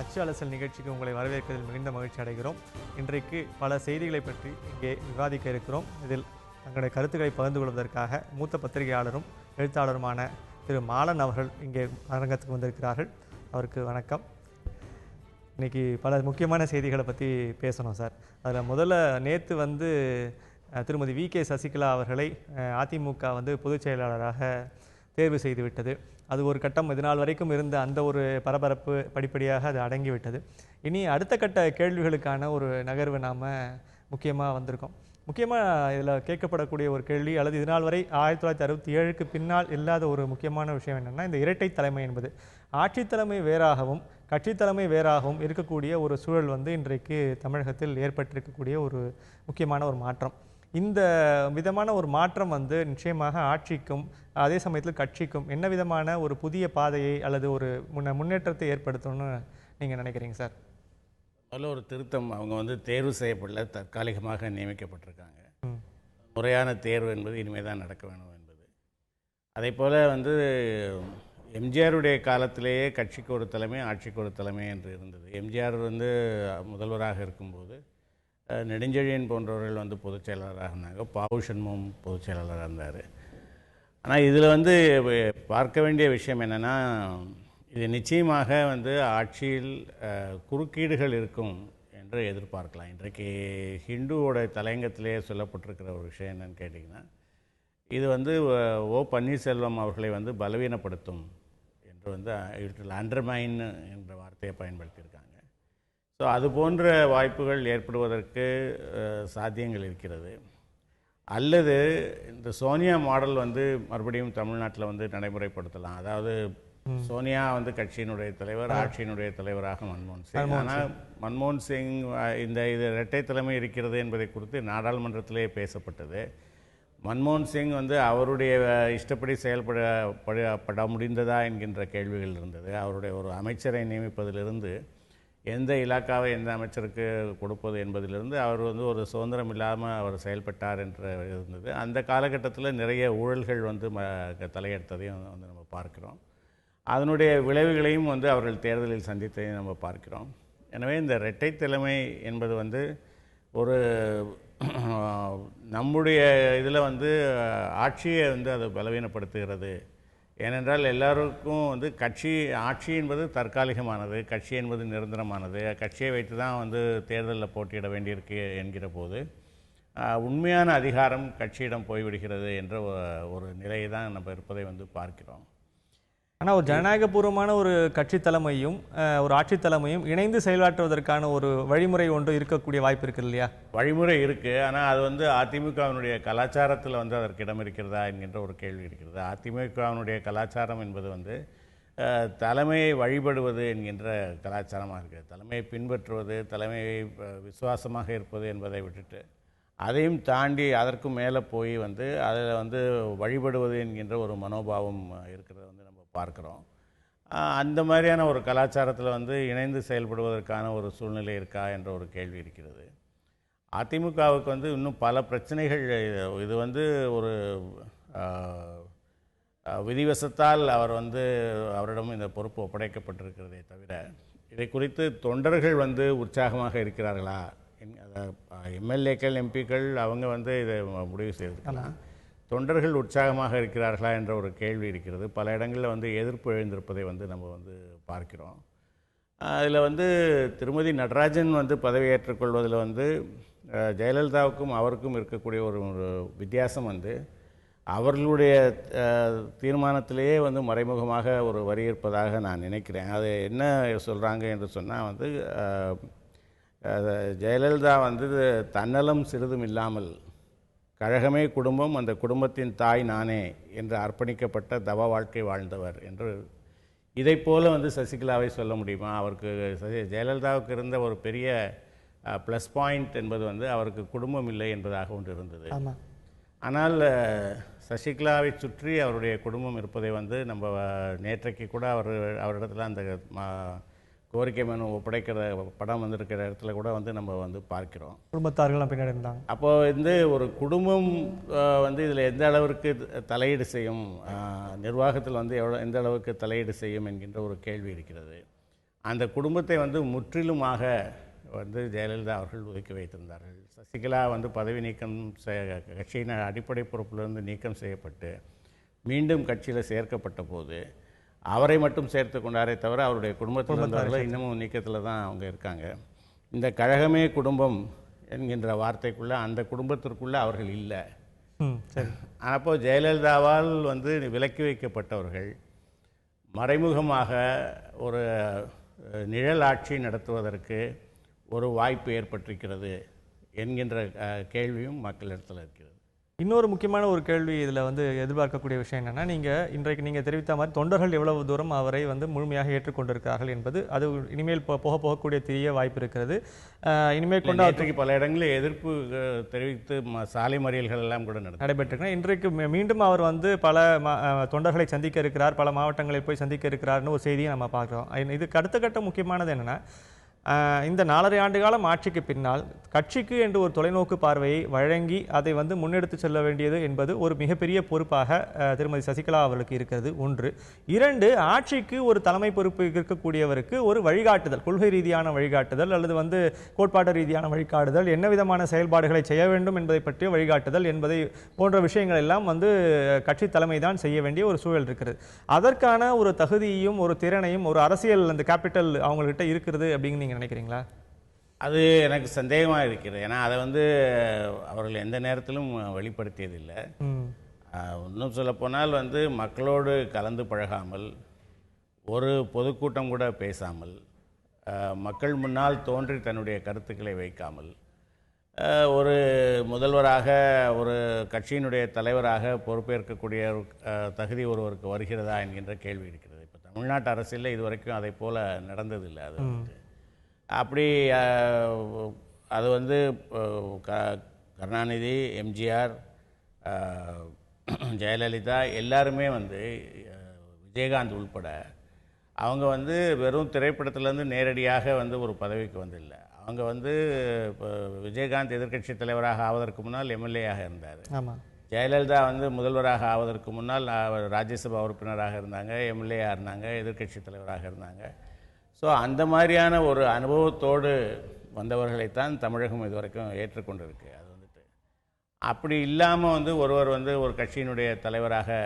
உச்சி அலசல் நிகழ்ச்சிக்கு உங்களை வரவேற்பதில் மிகுந்த மகிழ்ச்சி அடைகிறோம். இன்றைக்கு பல செய்திகளை பற்றி இங்கே விவாதிக்க இருக்கிறோம். இதில் தங்களுடைய கருத்துக்களை பகிர்ந்து கொள்வதற்காக மூத்த பத்திரிகையாளரும் எழுத்தாளருமான திரு மாலன் அவர்கள் இங்கே அரங்கத்துக்கு வந்திருக்கிறார்கள். அவருக்கு வணக்கம். இன்றைக்கி பல முக்கியமான செய்திகளை பற்றி பேசணும் சார். அதில் முதல்ல நேற்று திருமதி வி.கே. சசிகலா அவர்களை அதிமுக பொதுச் செயலாளராக தேர்வு செய்துவிட்டது. அது ஒரு கட்டம். இதனால் வரைக்கும் இருந்த அந்த ஒரு பரபரப்பு படிப்படியாக அது அடங்கிவிட்டது. இனி அடுத்த கட்ட கேள்விகளுக்கான ஒரு நகர்வு நாம் முக்கியமாக வந்திருக்கோம். முக்கியமாக இதில் கேட்கப்படக்கூடிய ஒரு கேள்வி, அல்லது இதனால் வரை 1967க்கு பின்னால் இல்லாத ஒரு முக்கியமான விஷயம் என்னென்னா, இந்த இரட்டை தலைமை என்பது ஆட்சி தலைமை வேறாகவும் கட்சி தலைமை வேறாகவும் இருக்கக்கூடிய ஒரு சூழல் இன்றைக்கு தமிழகத்தில் ஏற்பட்டிருக்கக்கூடிய ஒரு முக்கியமான ஒரு மாற்றம். இந்த விதமான ஒரு மாற்றம் நிச்சயமாக ஆட்சிக்கும் அதே சமயத்தில் கட்சிக்கும் என்ன விதமான ஒரு புதிய பாதையை அல்லது ஒரு முன்னேற்றத்தை ஏற்படுத்தணும்னு நீங்கள் நினைக்கிறீங்க சார்? அதில் ஒரு திருத்தம். அவங்க தேர்வு செய்யப்படல, தற்காலிகமாக நியமிக்கப்பட்டிருக்காங்க. முறையான தேர்வு என்பது இனிமேல் தான் நடக்க வேணும் என்பது. அதே போல் எம்ஜிஆருடைய காலத்திலேயே கட்சிக்கு ஒரு தலைமை ஆட்சிக்கு ஒரு தலைமை என்று இருந்தது. எம்ஜிஆர் முதல்வராக இருக்கும்போது நெடுஞ்செழியன் போன்றவர்கள் பொதுச் செயலாளராக இருந்தாங்க. பாவு சண்முகம் பொதுச் செயலாளராக இருந்தார். ஆனால் இதில் பார்க்க வேண்டிய விஷயம் என்னென்னா, இது நிச்சயமாக ஆட்சியில் குறுக்கீடுகள் இருக்கும் என்று எதிர்பார்க்கலாம். இன்றைக்கு ஹிந்துவோட தலையங்கத்திலே சொல்லப்பட்டிருக்கிற ஒரு விஷயம் என்னன்னு கேட்டிங்கன்னா, இது ஓ பன்னீர்செல்வம் அவர்களை பலவீனப்படுத்தும் என்று இட் வில் அண்டர்மைன் என்ற வார்த்தையை பயன்படுத்தியிருக்காங்க. ஸோ அது போன்ற வாய்ப்புகள் ஏற்படுவதற்கு சாத்தியங்கள் இருக்கிறது. அல்லது இந்த சோனியா மாடல் மறுபடியும் தமிழ்நாட்டில் நடைமுறைப்படுத்தலாம். அதாவது சோனியா கட்சியினுடைய தலைவர், ஆட்சியினுடைய தலைவராக மன்மோகன் சிங். ஆனால் மன்மோகன் சிங் இது இரட்டை தலைமை இருக்கிறது என்பதை குறித்து நாடாளுமன்றத்திலே பேசப்பட்டது. மன்மோகன் சிங் அவருடைய இஷ்டப்படி செயல்பட முடிந்ததா என்கின்ற கேள்விகள் இருந்தது. அவருடைய ஒரு அமைச்சரை நியமிப்பதிலிருந்து எந்த இலாக்காவை எந்த அமைச்சருக்கு கொடுப்பது என்பதிலிருந்து அவர் ஒரு சுதந்திரம் இல்லாமல் அவர் செயல்பட்டார் என்று இருந்தது. அந்த காலகட்டத்தில் நிறைய ஊழல்கள் தலையெடுத்ததையும் நம்ம பார்க்கிறோம். அதனுடைய விளைவுகளையும் அவர்கள் தேர்தலில் சந்தித்ததையும் நம்ம பார்க்கிறோம். எனவே இந்த இரட்டை தலைமை என்பது ஒரு நம்முடைய இதில் ஆட்சியை அது பலவீனப்படுத்துகிறது. ஏனென்றால் எல்லாருக்கும் ஆட்சி என்பது தற்காலிகமானது, கட்சி என்பது நிரந்தரமானது. கட்சியை வைத்து தான் தேர்தலில் போட்டியிட வேண்டியிருக்கு என்கிற போது உண்மையான அதிகாரம் கட்சியிடம் போய்விடுகிறது என்ற ஒரு நிலையை தான் நம்ம இருப்பதை பார்க்கிறோம். ஆனால் ஒரு ஜனநாயகபூர்வமான ஒரு கட்சி தலைமையும் ஒரு ஆட்சி தலைமையும் இணைந்து செயலாற்றுவதற்கான ஒரு வழிமுறை ஒன்று இருக்கக்கூடிய வாய்ப்பு இருக்குது இல்லையா? வழிமுறை இருக்குது. ஆனால் அது அதிமுகவினுடைய கலாச்சாரத்தில் அதற்கு இடம் இருக்கிறதா என்கின்ற ஒரு கேள்வி இருக்கிறது. அதிமுகவினுடைய கலாச்சாரம் என்பது தலைமையை வழிபடுவது என்கின்ற கலாச்சாரமாக இருக்குது. தலைமையை பின்பற்றுவது, தலைமையை விசுவாசமாக இருப்பது என்பதை விட்டுட்டு அதையும் தாண்டி அதற்கு மேலே போய் அதில் வழிபடுவது என்கின்ற ஒரு மனோபாவம் இருக்கிறத நம்ம பார்க்குறோம். அந்த மாதிரியான ஒரு கலாச்சாரத்தில் இணைந்து செயல்படுவதற்கான ஒரு சூழ்நிலை இருக்கா என்ற ஒரு கேள்வி இருக்கிறது. அதிமுகவுக்கு இன்னும் பல பிரச்சனைகள். இது ஒரு விதிவசத்தால் அவர் அவரிடம் இந்த பொறுப்பு ஒப்படைக்கப்பட்டிருக்கிறதே தவிர, இதை குறித்து தொண்டர்கள் உற்சாகமாக இருக்கிறார்களா? எம்எல்ஏக்கள், எம்பிக்கள் அவங்க இதை முடிவு செய்திருக்கலாம். தொண்டர்கள் உற்சாகமாக இருக்கிறார்களா என்ற ஒரு கேள்வி இருக்கிறது. பல இடங்களில் எதிர்ப்பு எழுந்திருப்பதை நம்ம பார்க்கிறோம். அதில் திருமதி நடராஜன் பதவியேற்றுக் கொள்வதில் ஜெயலலிதாவுக்கும் அவருக்கும் இருக்கக்கூடிய ஒரு வித்தியாசம் அவர்களுடைய தீர்மானத்திலேயே மறைமுகமாக ஒரு வரி இருப்பதாக நான் நினைக்கிறேன். அது என்ன சொல்கிறாங்க என்று சொன்னால் ஜெயலலிதா தன்னலம் சிறிதும் இல்லாமல் கழகமே குடும்பம், அந்த குடும்பத்தின் தாய் நானே என்று அர்ப்பணிக்கப்பட்ட தவ வாழ்க்கை வாழ்ந்தவர் என்று. இதை போல சசிகலாவை சொல்ல முடியுமா? அவருக்கு ஜெயலலிதாவுக்கு இருந்த ஒரு பெரிய ப்ளஸ் பாயிண்ட் என்பது அவருக்கு குடும்பம் இல்லை என்பதாக ஒன்று இருந்தது. ஆனால் சசிகலாவை சுற்றி அவருடைய குடும்பம் இருப்பதை நம்ம நேற்றைக்கு கூட அவரிடத்துல அந்த கோரிக்கை மனு ஒப்படைக்கிற படம் வந்திருக்கிற இடத்துல கூட நம்ம பார்க்கிறோம். குடும்பத்தார்கள்லாம் பின்னாடி இருந்தாங்க. அப்போது ஒரு குடும்பம் இதில் எந்த அளவிற்கு தலையீடு செய்யும், நிர்வாகத்தில் எந்த அளவுக்கு தலையீடு செய்யும் என்கின்ற ஒரு கேள்வி இருக்கிறது. அந்த குடும்பத்தை வந்து முற்றிலுமாக வந்து ஜெயலலிதா அவர்கள் ஒதுக்கி வைத்திருந்தார்கள். சசிகலா வந்து பதவி நீக்கம் கட்சியின் அடிப்படை பொறுப்பிலிருந்து நீக்கம் செய்யப்பட்டு மீண்டும் கட்சியில் சேர்க்கப்பட்ட போது அவரை மட்டும் சேர்த்து கொண்டாரே தவிர அவருடைய குடும்பத்தில் இருந்தவர்கள் இன்னமும் நீக்கத்தில் தான் அவங்க இருக்காங்க. இந்த கழகமே குடும்பம் என்கின்ற வார்த்தைக்குள்ளே அந்த குடும்பத்திற்குள்ளே அவர்கள் இல்லை. சரி. அப்போ ஜெயலலிதாவால் வந்து விலக்கி வைக்கப்பட்டவர்கள் மறைமுகமாக ஒரு நிழல் ஆட்சி நடத்துவதற்கு ஒரு வாய்ப்பு ஏற்பட்டிருக்கிறது என்கின்ற கேள்வியும் மக்களிடத்தில் இருக்கிறது. இன்னொரு முக்கியமான ஒரு கேள்வி இதில் வந்து எதிர்பார்க்கக்கூடிய விஷயம் என்னென்னா, இன்றைக்கு நீங்கள் தெரிவித்த மாதிரி தொண்டர்கள் எவ்வளவு தூரம் அவரை வந்து முழுமையாக ஏற்றுக்கொண்டிருக்கிறார்கள் என்பது அது இனிமேல் போகக்கூடிய தெரிய வாய்ப்பு இருக்கிறது. இனிமேல் கொண்டாட்டத்துக்கு பல இடங்களில் எதிர்ப்பு தெரிவித்து சாலை மறியல்கள் எல்லாம் கூட நடைபெற்றிருக்கிறார். இன்றைக்கு மீண்டும் அவர் வந்து பல தொண்டர்களை சந்திக்க இருக்கிறார், பல மாவட்டங்களில் போய் சந்திக்க இருக்கிறார்னு ஒரு செய்தியை நம்ம பார்க்குறோம். இதுக்கு அடுத்த கட்ட முக்கியமானது என்னென்னா, இந்த 4.5 ஆண்டு காலம் ஆட்சிக்கு பின்னால் கட்சிக்கு என்று ஒரு தொலைநோக்கு பார்வையை வழங்கி அதை வந்து முன்னெடுத்து செல்ல வேண்டியது என்பது ஒரு மிகப்பெரிய பொறுப்பாக திருமதி சசிகலா அவர்களுக்கு இருக்கிறது. 1. 2, ஆட்சிக்கு ஒரு தலைமை பொறுப்பு இருக்கக்கூடியவருக்கு ஒரு வழிகாட்டுதல், கொள்கை ரீதியான வழிகாட்டுதல் அல்லது வந்து கோட்பாட்டு ரீதியான வழிகாட்டுதல், என்ன விதமான செயல்பாடுகளை செய்ய வேண்டும் என்பதை பற்றிய வழிகாட்டுதல் என்பதை போன்ற விஷயங்கள் எல்லாம் வந்து கட்சி தலைமை தான் செய்ய வேண்டிய ஒரு சூழல் இருக்கிறது. அதற்கான ஒரு தகுதியையும் ஒரு திறனையும் ஒரு அரசியல் அந்த கேபிட்டல் அவங்கள்கிட்ட இருக்கிறது அப்படின்னு நீங்கள் நினைக்கிறீங்களா? அது எனக்கு சந்தேகமாக இருக்கிறது. ஏன்னா அதை வந்து அவர்கள் எந்த நேரத்திலும் வெளிப்படுத்தியதில்லை. இன்னும் சொல்லப்போனால் வந்து மக்களோடு கலந்து பழகாமல், ஒரு பொதுக்கூட்டம் கூட பேசாமல், மக்கள் முன்னால் தோன்றி தன்னுடைய கருத்துக்களை வைக்காமல், ஒரு முதல்வராக ஒரு கட்சியினுடைய தலைவராக பொறுப்பேற்கக்கூடிய தகுதி ஒருவருக்கு வருகிறதா என்கின்ற கேள்வி இருக்கிறது. இப்போ தமிழ்நாட்டு அரசியலில் இதுவரைக்கும் அதை போல் நடந்ததில்லை. அது அப்படி அது வந்து கருணாநிதி, எம்ஜிஆர், ஜெயலலிதா எல்லாருமே வந்து விஜயகாந்த் உள்பட அவங்க வந்து வெறும் திரைப்படத்திலேருந்து நேரடியாக வந்து ஒரு பதவிக்கு வந்தில்லை. அவங்க வந்து இப்போ விஜயகாந்த் எதிர்க்கட்சி தலைவராக ஆவதற்கு முன்னால் எம்எல்ஏயாக இருந்தார். ஜெயலலிதா வந்து முதல்வராக ஆவதற்கு முன்னால் ராஜ்யசபா உறுப்பினராக இருந்தாங்க, எம்எல்ஏயாக இருந்தாங்க, எதிர்க்கட்சி தலைவராக இருந்தாங்க. ஸோ அந்த மாதிரியான ஒரு அனுபவத்தோடு வந்தவர்களைத்தான் தமிழகம் இதுவரைக்கும் ஏற்றுக்கொண்டிருக்கு. அது வந்துட்டு அப்படி இல்லாமல் வந்து ஒருவர் வந்து ஒரு கட்சியினுடைய தலைவராக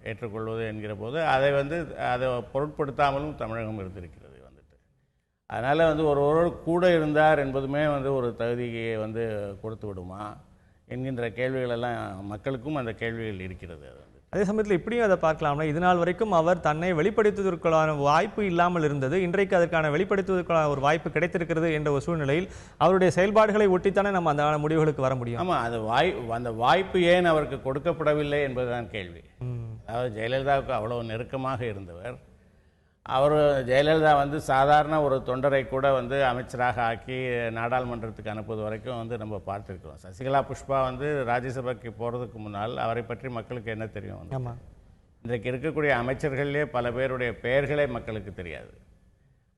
ஏற்றுக்கொள்வது என்கிற போது அதை பொருட்படுத்தாமலும் தமிழகம் இருந்திருக்கிறது வந்துட்டு. அதனால் வந்து ஒருவர் கூட இருந்தார் என்பதுமே வந்து ஒரு தகுதியை வந்து கொடுத்து விடுமா என்கின்ற கேள்விகளெல்லாம் மக்களுக்கும் அந்த கேள்விகள் இருக்கிறது. அது அதே சமயத்தில் இப்படியும் அதை பார்க்கலாம்னா, இது நாள் வரைக்கும் அவர் தன்னை வெளிப்படுத்துவதற்கான வாய்ப்பு இல்லாமல் இருந்தது. இன்றைக்கு அதற்கான வெளிப்படுத்துவதற்கான ஒரு வாய்ப்பு கிடைத்திருக்கிறது என்ற ஒரு சூழ்நிலையில் அவருடைய செயல்பாடுகளை ஒட்டித்தானே நம்ம அந்த முடிவுகளுக்கு வர முடியும். ஆமாம், அந்த வாய்ப்பு ஏன் அவருக்கு கொடுக்கப்படவில்லை என்பதுதான் கேள்வி. அதாவது ஜெயலலிதாவுக்கு அவ்வளோ நெருக்கமாக இருந்தவர். ஜெயலலிதா வந்து சாதாரண ஒரு தொண்டரை கூட வந்து அமைச்சராக ஆக்கி நாடாளுமன்றத்துக்கு அனுப்புவது வரைக்கும் வந்து நம்ம பார்த்துருக்கிறோம். சசிகலா புஷ்பா வந்து ராஜ்யசபாக்கு போகிறதுக்கு முன்னால் அவரை பற்றி மக்களுக்கு என்ன தெரியும்? இன்றைக்கு இருக்கக்கூடிய அமைச்சர்களே பல பேருடைய பெயர்களே மக்களுக்கு தெரியாது.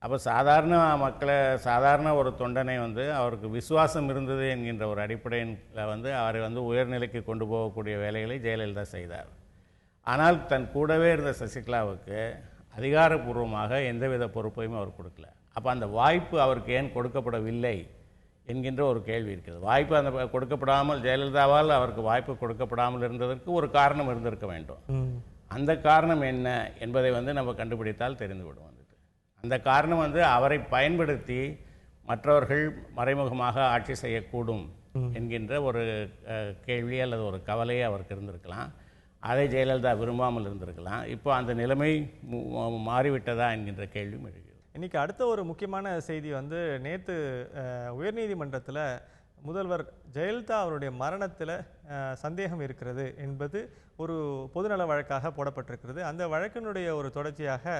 அப்போ சாதாரண ஒரு தொண்டனை வந்து அவருக்கு விசுவாசம் இருந்தது என்கின்ற ஒரு அடிப்படையில் வந்து அவரை வந்து உயர்நிலைக்கு கொண்டு போகக்கூடிய வேலைகளை ஜெயலலிதா செய்தார். ஆனால் தன் கூடவே இருந்த சசிகலாவுக்கு அதிகாரப்பூர்வமாக எந்தவித பொறுப்பையும் அவர் கொடுக்கல. அப்போ அந்த வாய்ப்பு அவருக்கு ஏன் கொடுக்கப்படவில்லை என்கின்ற ஒரு கேள்வி இருக்கிறது. வாய்ப்பு அந்த கொடுக்கப்படாமல், ஜெயலலிதாவால் அவருக்கு வாய்ப்பு கொடுக்கப்படாமல் இருந்ததற்கு ஒரு காரணம் இருந்திருக்க வேண்டும். அந்த காரணம் என்ன என்பதை வந்து நம்ம கண்டுபிடித்தால் தெரிந்துவிடும். வந்துட்டு அந்த காரணம் வந்து அவரை பயன்படுத்தி மற்றவர்கள் மறைமுகமாக ஆட்சி செய்யக்கூடும் என்கின்ற ஒரு கேள்வி அல்லது ஒரு கவலையை அவருக்கு இருந்திருக்கலாம். அதை ஜெயலலிதா விரும்பாமல் இருந்திருக்கலாம். இப்போ அந்த நிலைமை மாறிவிட்டதா என்கின்ற கேள்வியும் எழுகிறது. இன்றைக்கி அடுத்த ஒரு முக்கியமான செய்தி வந்து, நேற்று உயர்நீதிமன்றத்தில் முதல்வர் ஜெயலலிதா அவருடைய மரணத்தில் சந்தேகம் இருக்கிறது என்பது ஒரு பொதுநல வழக்காக போடப்பட்டிருக்கிறது. அந்த வழக்கினுடைய ஒரு தொடர்ச்சியாக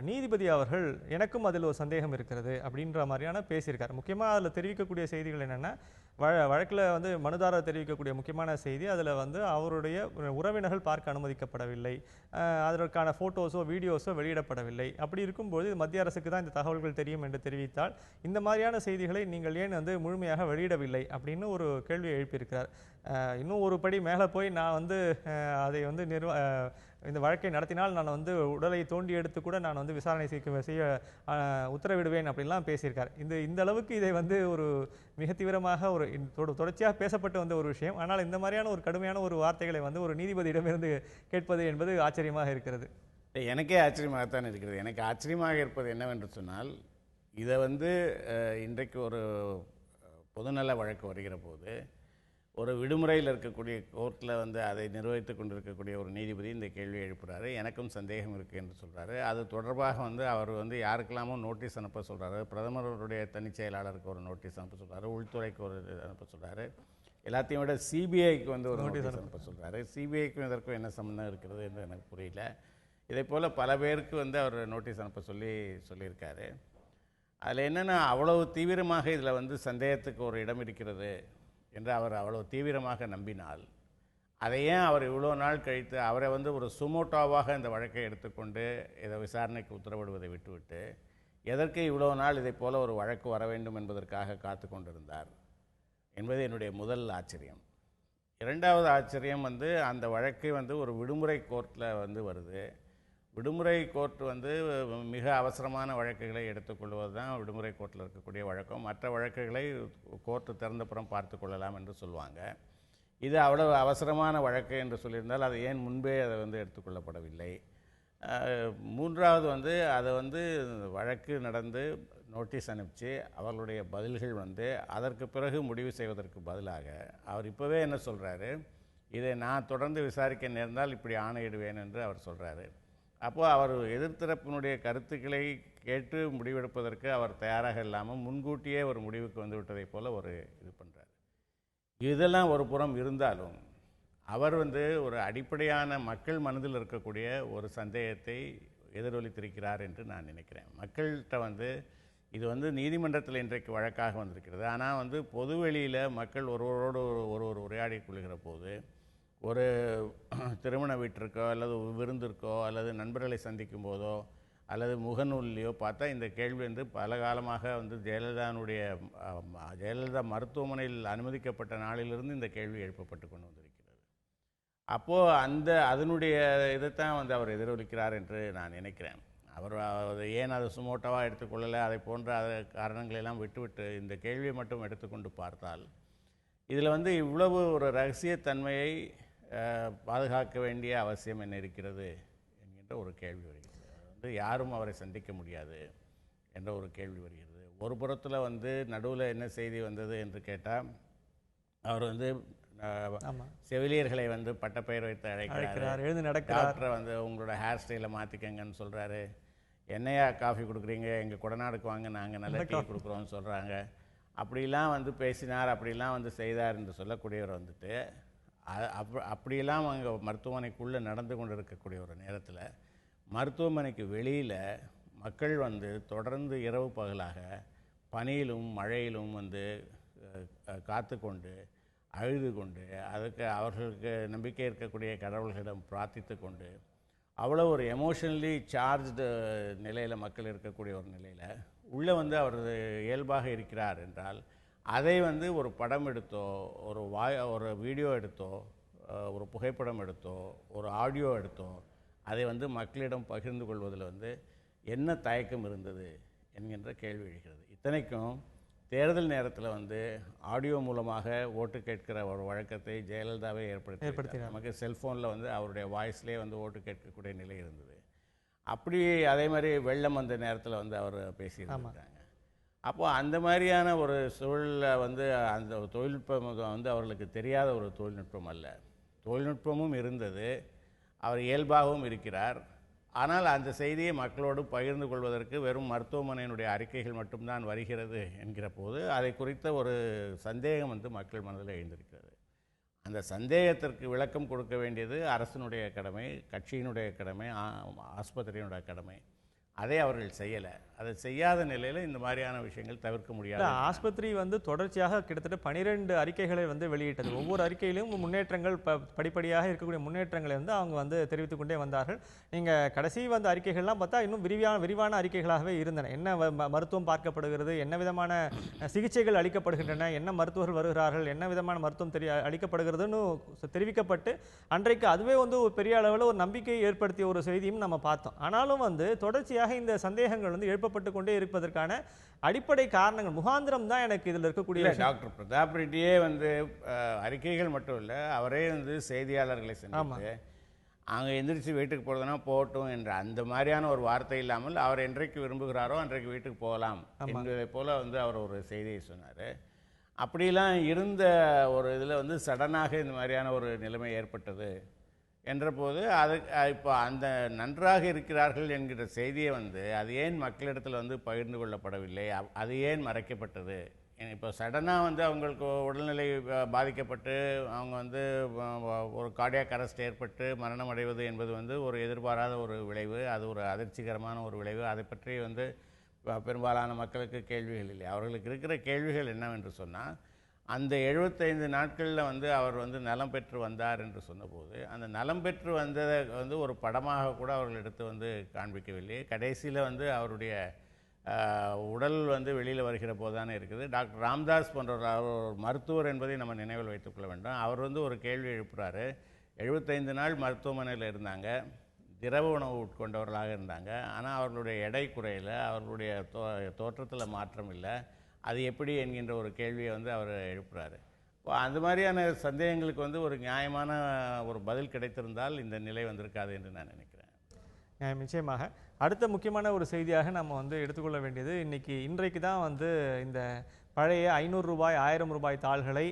நீதிபதி அவர்கள் எனக்கும் அதில் ஒரு சந்தேகம் இருக்கிறது அப்படின்ற மாதிரியான பேசியிருக்கார். முக்கியமாக அதில் தெரிவிக்கக்கூடிய செய்திகள் என்னென்னா, வழக்கில் வந்து மனுதாரர் தெரிவிக்கக்கூடிய முக்கியமான செய்தி, அதில் வந்து அவருடைய உறவினர்கள் பார்க்க அனுமதிக்கப்படவில்லை, அதற்கான ஃபோட்டோஸோ வீடியோஸோ வெளியிடப்படவில்லை. அப்படி இருக்கும்போது மத்திய அரசுக்கு தான் இந்த தகவல்கள் தெரியும் என்று தெரிவித்தால் இந்த மாதிரியான செய்திகளை நீங்கள் ஏன் வந்து முழுமையாக வெளியிடவில்லை அப்படின்னு ஒரு கேள்வியை எழுப்பியிருக்கிறார். இன்னும் ஒரு படி மேலே போய் நான் வந்து அதை வந்து இந்த வழக்கை நடத்தினால் நான் வந்து உடலை தோண்டி எடுத்து கூட நான் வந்து விசாரணை செய்ய உத்தரவிடுவேன் அப்படின்லாம் பேசியிருக்கார். இந்த அளவுக்கு இதை வந்து ஒரு மிக தீவிரமாக ஒரு தொடர்ச்சியாக பேசப்பட்டு வந்த ஒரு விஷயம். ஆனால் இந்த மாதிரியான ஒரு கடுமையான ஒரு வார்த்தைகளை வந்து ஒரு நீதிபதியிடமிருந்து கேட்பது என்பது ஆச்சரியமாக இருக்கிறது. எனக்கே ஆச்சரியமாகத்தான் இருக்கிறது. எனக்கு ஆச்சரியமாக இருப்பது என்னவென்று சொன்னால், இதை வந்து இன்றைக்கு ஒரு பொதுநல வழக்கு வருகிற போது ஒரு விடுமுறையில் இருக்கக்கூடிய கோர்ட்டில் வந்து அதை நிர்வகித்து கொண்டிருக்கக்கூடிய ஒரு நீதிபதி இந்த கேள்வி எழுப்புறாரு. எனக்கும் சந்தேகம் இருக்குது என்று சொல்கிறாரு. அது தொடர்பாக வந்து அவர் வந்து யாருக்கெல்லாமோ நோட்டீஸ் அனுப்ப சொல்கிறாரு. பிரதமருடைய தனிச் செயலாளருக்கு ஒரு நோட்டீஸ் அனுப்ப சொல்கிறாரு, உள்துறைக்கு ஒரு அனுப்ப சொல்கிறாரு, எல்லாத்தையும் விட சிபிஐக்கு வந்து ஒரு நோட்டீஸ் அனுப்ப சொல்கிறாரு. சிபிஐக்கும் இதற்கும் என்ன சம்பந்தம் இருக்கிறது என்று எனக்கு புரியல. இதே போல் பல பேருக்கு வந்து அவர் நோட்டீஸ் அனுப்ப சொல்லியிருக்காரு. அதில் என்னென்னா, அவ்வளவு தீவிரமாக இதில் வந்து சந்தேகத்துக்கு ஒரு இடம் இருக்கிறது என்று அவர் அவ்வளோ தீவிரமாக நம்பினால், அதை ஏன் அவர் இவ்வளோ நாள் கழித்து அவரை வந்து ஒரு சுமோட்டோவாக இந்த வழக்கை எடுத்துக்கொண்டு இதை விசாரணைக்கு உத்தரவிடுவதை விட்டுவிட்டு எதற்கு இவ்வளோ நாள் இதை போல ஒரு வழக்கு வர வேண்டும் என்பதற்காக காத்து கொண்டிருந்தார் என்பது என்னுடைய முதல் ஆச்சரியம். இரண்டாவது ஆச்சரியம் வந்து அந்த வழக்கை வந்து ஒரு விடுமுறை கோர்ட்டில் வந்து வருது. விடுமுறை கோர்ட் வந்து மிக அவசரமான வழக்குகளை எடுத்துக்கொள்வது தான் விடுமுறை கோர்ட்டில் இருக்கக்கூடிய வழக்கம். மற்ற வழக்குகளை கோர்ட்டு திறந்தப்புறம் பார்த்து கொள்ளலாம் என்று சொல்லுவாங்க. இது அவ்வளவு அவசரமான வழக்கு என்று சொல்லியிருந்தால் அது ஏன் முன்பே அதை வந்து எடுத்துக்கொள்ளப்படவில்லை? மூன்றாவது வந்து அதை வந்து வழக்கு நடந்து நோட்டீஸ் அனுப்பிச்சு அவர்களுடைய பதில்கள் வந்து அதற்கு பிறகு முடிவு செய்வதற்கு பதிலாக அவர் இப்போவே என்ன சொல்கிறாரு, இதை நான் தொடர்ந்து விசாரிக்க நேர்ந்தால் இப்படி ஆணையிடுவேன் என்று அவர் சொல்கிறாரு. அப்போது அவர் எதிர்த்தரப்பினுடைய கருத்துக்களை கேட்டு முடிவெடுப்பதற்கு அவர் தயாராக இல்லாமல் முன்கூட்டியே ஒரு முடிவுக்கு வந்து விட்டதை போல் ஒரு இது பண்ணுறார். இதெல்லாம் ஒரு புறம் இருந்தாலும் அவர் வந்து ஒரு அடிப்படையான மக்கள் மனதில் இருக்கக்கூடிய ஒரு சந்தேகத்தை எதிரொலித்திருக்கிறார் என்று நான் நினைக்கிறேன். மக்கள்கிட்ட வந்து இது வந்து நீதிமன்றத்தில் இன்றைக்கு வழக்காக வந்திருக்கிறது. ஆனால் வந்து பொதுவெளியில் மக்கள் ஒருவரோடு ஒருவர் உரையாடி கொள்கிற போது ஒரு திருமண வீட்டிற்கோ அல்லது விருந்திற்கோ அல்லது நண்பர்களை சந்திக்கும் போதோ அல்லது முகநூல்லையோ பார்த்தா இந்த கேள்வி வந்து பல காலமாக வந்து ஜெயலலிதா மருத்துவமனையில் அனுமதிக்கப்பட்ட நாளிலிருந்து இந்த கேள்வி எழுப்பப்பட்டு கொண்டு வந்திருக்கிறது. அப்போது அதனுடைய இதைத்தான் வந்து அவர் எதிரொலிக்கிறார் என்று நான் நினைக்கிறேன். அவர் ஏன் அதை சுமோட்டோவாக எடுத்துக்கொள்ளலை, அதை போன்ற காரணங்களெல்லாம் விட்டுவிட்டு இந்த கேள்வியை மட்டும் எடுத்துக்கொண்டு பார்த்தால் இதில் வந்து இவ்வளவு ஒரு இரகசியத்தன்மையை பாதுகாக்க வேண்டிய அவசியம் என்ன இருக்கிறது என்கின்ற ஒரு கேள்வி வருகிறது. வந்து யாரும் அவரை சந்திக்க முடியாது என்ற ஒரு கேள்வி வருகிறது. ஒரு புறத்தில் வந்து நடுவில் என்ன செய்தி வந்தது என்று கேட்டால், அவர் வந்து செவிலியர்களை வந்து பட்டப்பெயர் வைத்து அழைக்கிறார், எழுந்து நடக்கிறார். டாக்டரை வந்து உங்களோட ஹேர் ஸ்டைலை மாற்றிக்கங்கன்னு சொல்கிறாரு. என்னையா காஃபி கொடுக்குறீங்க, எங்கள் கொடநாடுக்கு வாங்க, நாங்கள் நல்ல டீ கொடுக்குறோன்னு சொல்கிறாங்க. அப்படிலாம் வந்து பேசினார், அப்படிலாம் வந்து செய்தார் என்று சொல்லக்கூடியவர் வந்துட்டு அப்படியெல்லாம் அங்கே மருத்துவமனைக்குள்ளே நடந்து கொண்டு இருக்கக்கூடிய ஒரு நேரத்தில் மருத்துவமனைக்கு வெளியில் மக்கள் வந்து தொடர்ந்து இரவு பகலாக பனியிலும் மழையிலும் வந்து காத்து கொண்டு அழுது கொண்டு அதுக்கு அவர்களுக்கு நம்பிக்கை இருக்கக்கூடிய கடவுள்களிடம் பிரார்த்தித்து கொண்டு அவ்வளோ ஒரு எமோஷனலி சார்ஜ்டு நிலையில் மக்கள் இருக்கக்கூடிய ஒரு நிலையில் உள்ளே வந்து அவர் இயல்பாக இருக்கிறார் என்றால் அதை வந்து ஒரு படம் எடுத்தோ ஒரு வீடியோ எடுத்தோ ஒரு புகைப்படம் எடுத்தோ ஒரு ஆடியோ எடுத்தோ அதை வந்து மக்களிடம் பகிர்ந்து கொள்வதில் வந்து என்ன தயக்கம் இருந்தது என்கின்ற கேள்வி எழுகிறது. இத்தனைக்கும் தேர்தல் நேரத்தில் வந்து ஆடியோ மூலமாக ஓட்டு கேட்கிற ஒரு வழக்கத்தை ஜெயலலிதாவே ஏற்படுத்தி நமக்கு செல்ஃபோனில் வந்து அவருடைய வாய்ஸ்லேயே வந்து ஓட்டு கேட்கக்கூடிய நிலை இருந்தது. அப்படி அதே மாதிரி வெள்ளம் வந்த நேரத்தில் வந்து அவர் பேசியிருந்தாங்க. அப்போது அந்த மாதிரியான ஒரு சூழலில் வந்து அந்த தொழில்நுட்பம் வந்து அவர்களுக்கு தெரியாத ஒரு தொழில்நுட்பம் அல்ல. தொழில்நுட்பமும் இருந்தது, அவர் இயல்பாகவும் இருக்கிறார். ஆனால் அந்த செய்தியை மக்களோடு பகிர்ந்து கொள்வதற்கு வெறும் மருத்துவமனையினுடைய அறிக்கைகள் மட்டும்தான் வருகிறது என்கிற போது அதை குறித்த ஒரு சந்தேகம் வந்து மக்கள் மனதில் எழுந்திருக்கிறது. அந்த சந்தேகத்திற்கு விளக்கம் கொடுக்க வேண்டியது அரசினுடைய கடமை, கட்சியினுடைய கடமை, ஆஸ்பத்திரியினுடைய கடமை. அதை அவர்கள் செய்யலை. அதை செய்யாத நிலையில் இந்த மாதிரியான விஷயங்கள் தவிர்க்க முடியாது. ஆஸ்பத்திரி வந்து தொடர்ச்சியாக கிட்டத்தட்ட 12 அறிக்கைகளை வந்து வெளியிட்டது. ஒவ்வொரு அறிக்கையிலும் முன்னேற்றங்கள் படிப்படியாக இருக்கக்கூடிய முன்னேற்றங்களை வந்து அவங்க வந்து தெரிவித்துக் கொண்டே வந்தார்கள். நீங்க கடைசி வந்த அறிக்கைகள்லாம் பார்த்தா இன்னும் விரிவான அறிக்கைகளாகவே இருந்தன. என்ன மருத்துவம் பார்க்கப்படுகிறது, என்ன விதமான சிகிச்சைகள் அளிக்கப்படுகின்றன, என்ன மருத்துவர்கள் வருகிறார்கள், என்ன விதமான மருத்துவம் அளிக்கப்படுகிறதுன்னு தெரிவிக்கப்பட்டு அன்றைக்கு அதுவே வந்து ஒரு பெரிய அளவில் ஒரு நம்பிக்கையை ஏற்படுத்திய ஒரு செய்தியும் நம்ம பார்த்தோம். ஆனாலும் வந்து தொடர்ச்சியாக இந்த சந்தேகங்கள் வந்து எழுப்பப்பட்டு கொண்டே இருப்பதற்கான அடிப்படை காரணங்கள் முகாந்திரம் தான் எனக்கு இதில் இருக்கக்கூடிய டாக்டர் பிரதாப் ரெட்டியே வந்து அறிக்கைகள் மட்டும் இல்லை, அவரே வந்து செய்தியாளர்களை சந்தித்து அங்கே எந்திரிச்சு வீட்டுக்கு போகிறதுனா போகட்டும் என்ற அந்த மாதிரியான ஒரு வார்த்தை இல்லாமல் அவர் என்றைக்கு விரும்புகிறாரோ அன்றைக்கு வீட்டுக்கு போகலாம் என்பதை போல வந்து அவர் ஒரு செய்தியை சொன்னார். அப்படிலாம் இருந்த ஒரு இதில் வந்து சடனாக இந்த மாதிரியான ஒரு நிலைமை ஏற்பட்டது என்ற போது அது இப்போ அந்த நன்றாக இருக்கிறார்கள் என்கிற செய்தியை வந்து அது ஏன் மக்களிடத்தில் வந்து பகிர்ந்து கொள்ளப்படவில்லை, அது ஏன் மறைக்கப்பட்டது? இப்போ சடனாக வந்து அவங்களுக்கு உடல்நிலை பாதிக்கப்பட்டு அவங்க வந்து ஒரு கார்டியாக் அரெஸ்ட் ஏற்பட்டு மரணம் அடைவது என்பது வந்து ஒரு எதிர்பாராத ஒரு விளைவு, அது ஒரு அதிர்ச்சிகரமான ஒரு விளைவு. அதை பற்றி வந்து பெரும்பாலான மக்களுக்கு கேள்விகள் இல்லை. அவர்களுக்கு இருக்கிற கேள்விகள் என்னவென்று சொன்னால், அந்த 75 நாட்களில் வந்து அவர் வந்து நலம் பெற்று வந்தார் என்று சொன்னபோது அந்த நலம் பெற்று வந்ததை வந்து ஒரு படமாக கூட அவர்கள் எடுத்து வந்து காண்பிக்கவில்லை. கடைசியில் வந்து அவருடைய உடல் வந்து வெளியில் வருகிற போது தானே இருக்குது. டாக்டர் ராம்தாஸ் போன்றவர், அவர் ஒரு மருத்துவர் என்பதை நம்ம நினைவில் வைத்துக்கொள்ள வேண்டும். அவர் வந்து ஒரு கேள்வி எழுப்புகிறாரு. 75 நாள் மருத்துவமனையில் இருந்தாங்க, திரவ உணவு உட்கொண்டவர்களாக இருந்தாங்க, ஆனால் அவர்களுடைய எடை குறையில, அவர்களுடைய தோற்றத்தில் மாற்றம் இல்லை, அது எப்படி என்கின்ற ஒரு கேள்வியை வந்து அவர் எழுப்புகிறாரு. அந்த மாதிரியான சந்தேகங்களுக்கு வந்து ஒரு நியாயமான ஒரு பதில் கிடைத்திருந்தால் இந்த நிலை வந்திருக்காது என்று நான் நினைக்கிறேன். நிச்சயமாக அடுத்த முக்கியமான ஒரு செய்தியாக நம்ம வந்து எடுத்துக்கொள்ள வேண்டியது, இன்றைக்கு தான் வந்து இந்த பழைய 500 ரூபாய் 1000 ரூபாய் தாள்களை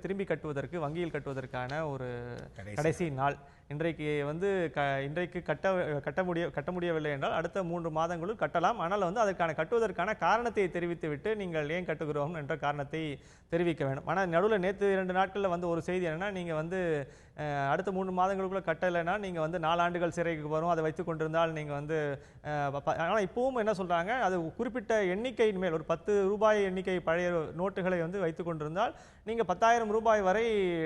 திரும்பி கட்டுவதற்கு வங்கியில் கட்டுவதற்கான ஒரு கடைசி நாள். இன்றைக்கு கட்ட முடியவில்லை என்றால் அடுத்த 3 மாதங்களும் கட்டலாம். ஆனால் வந்து அதற்கான கட்டுவதற்கான காரணத்தை தெரிவித்துவிட்டு நீங்கள் ஏன் கட்டுகிறோம் என்ற காரணத்தை தெரிவிக்க வேண்டும். ஆனால் நடுவில் நேற்று 2 நாட்களில் வந்து ஒரு செய்தி என்னன்னா, நீங்கள் வந்து அடுத்த 3 மாதங்களுக்குள்ள கட்டலைன்னா நீங்கள் வந்து 4 ஆண்டுகள் சிறைக்கு வரும், அதை வைத்து கொண்டிருந்தால் நீங்கள் வந்து ஆனால் இப்பவும் என்ன சொல்றாங்க, அது குறிப்பிட்ட எண்ணிக்கையின் மேல் ஒரு 10 ரூபாய் எண்ணிக்கை பழைய நோட்டுகளை வந்து வைத்து கொண்டிருந்தால் நீங்கள் 10,000 ரூபாய் வரை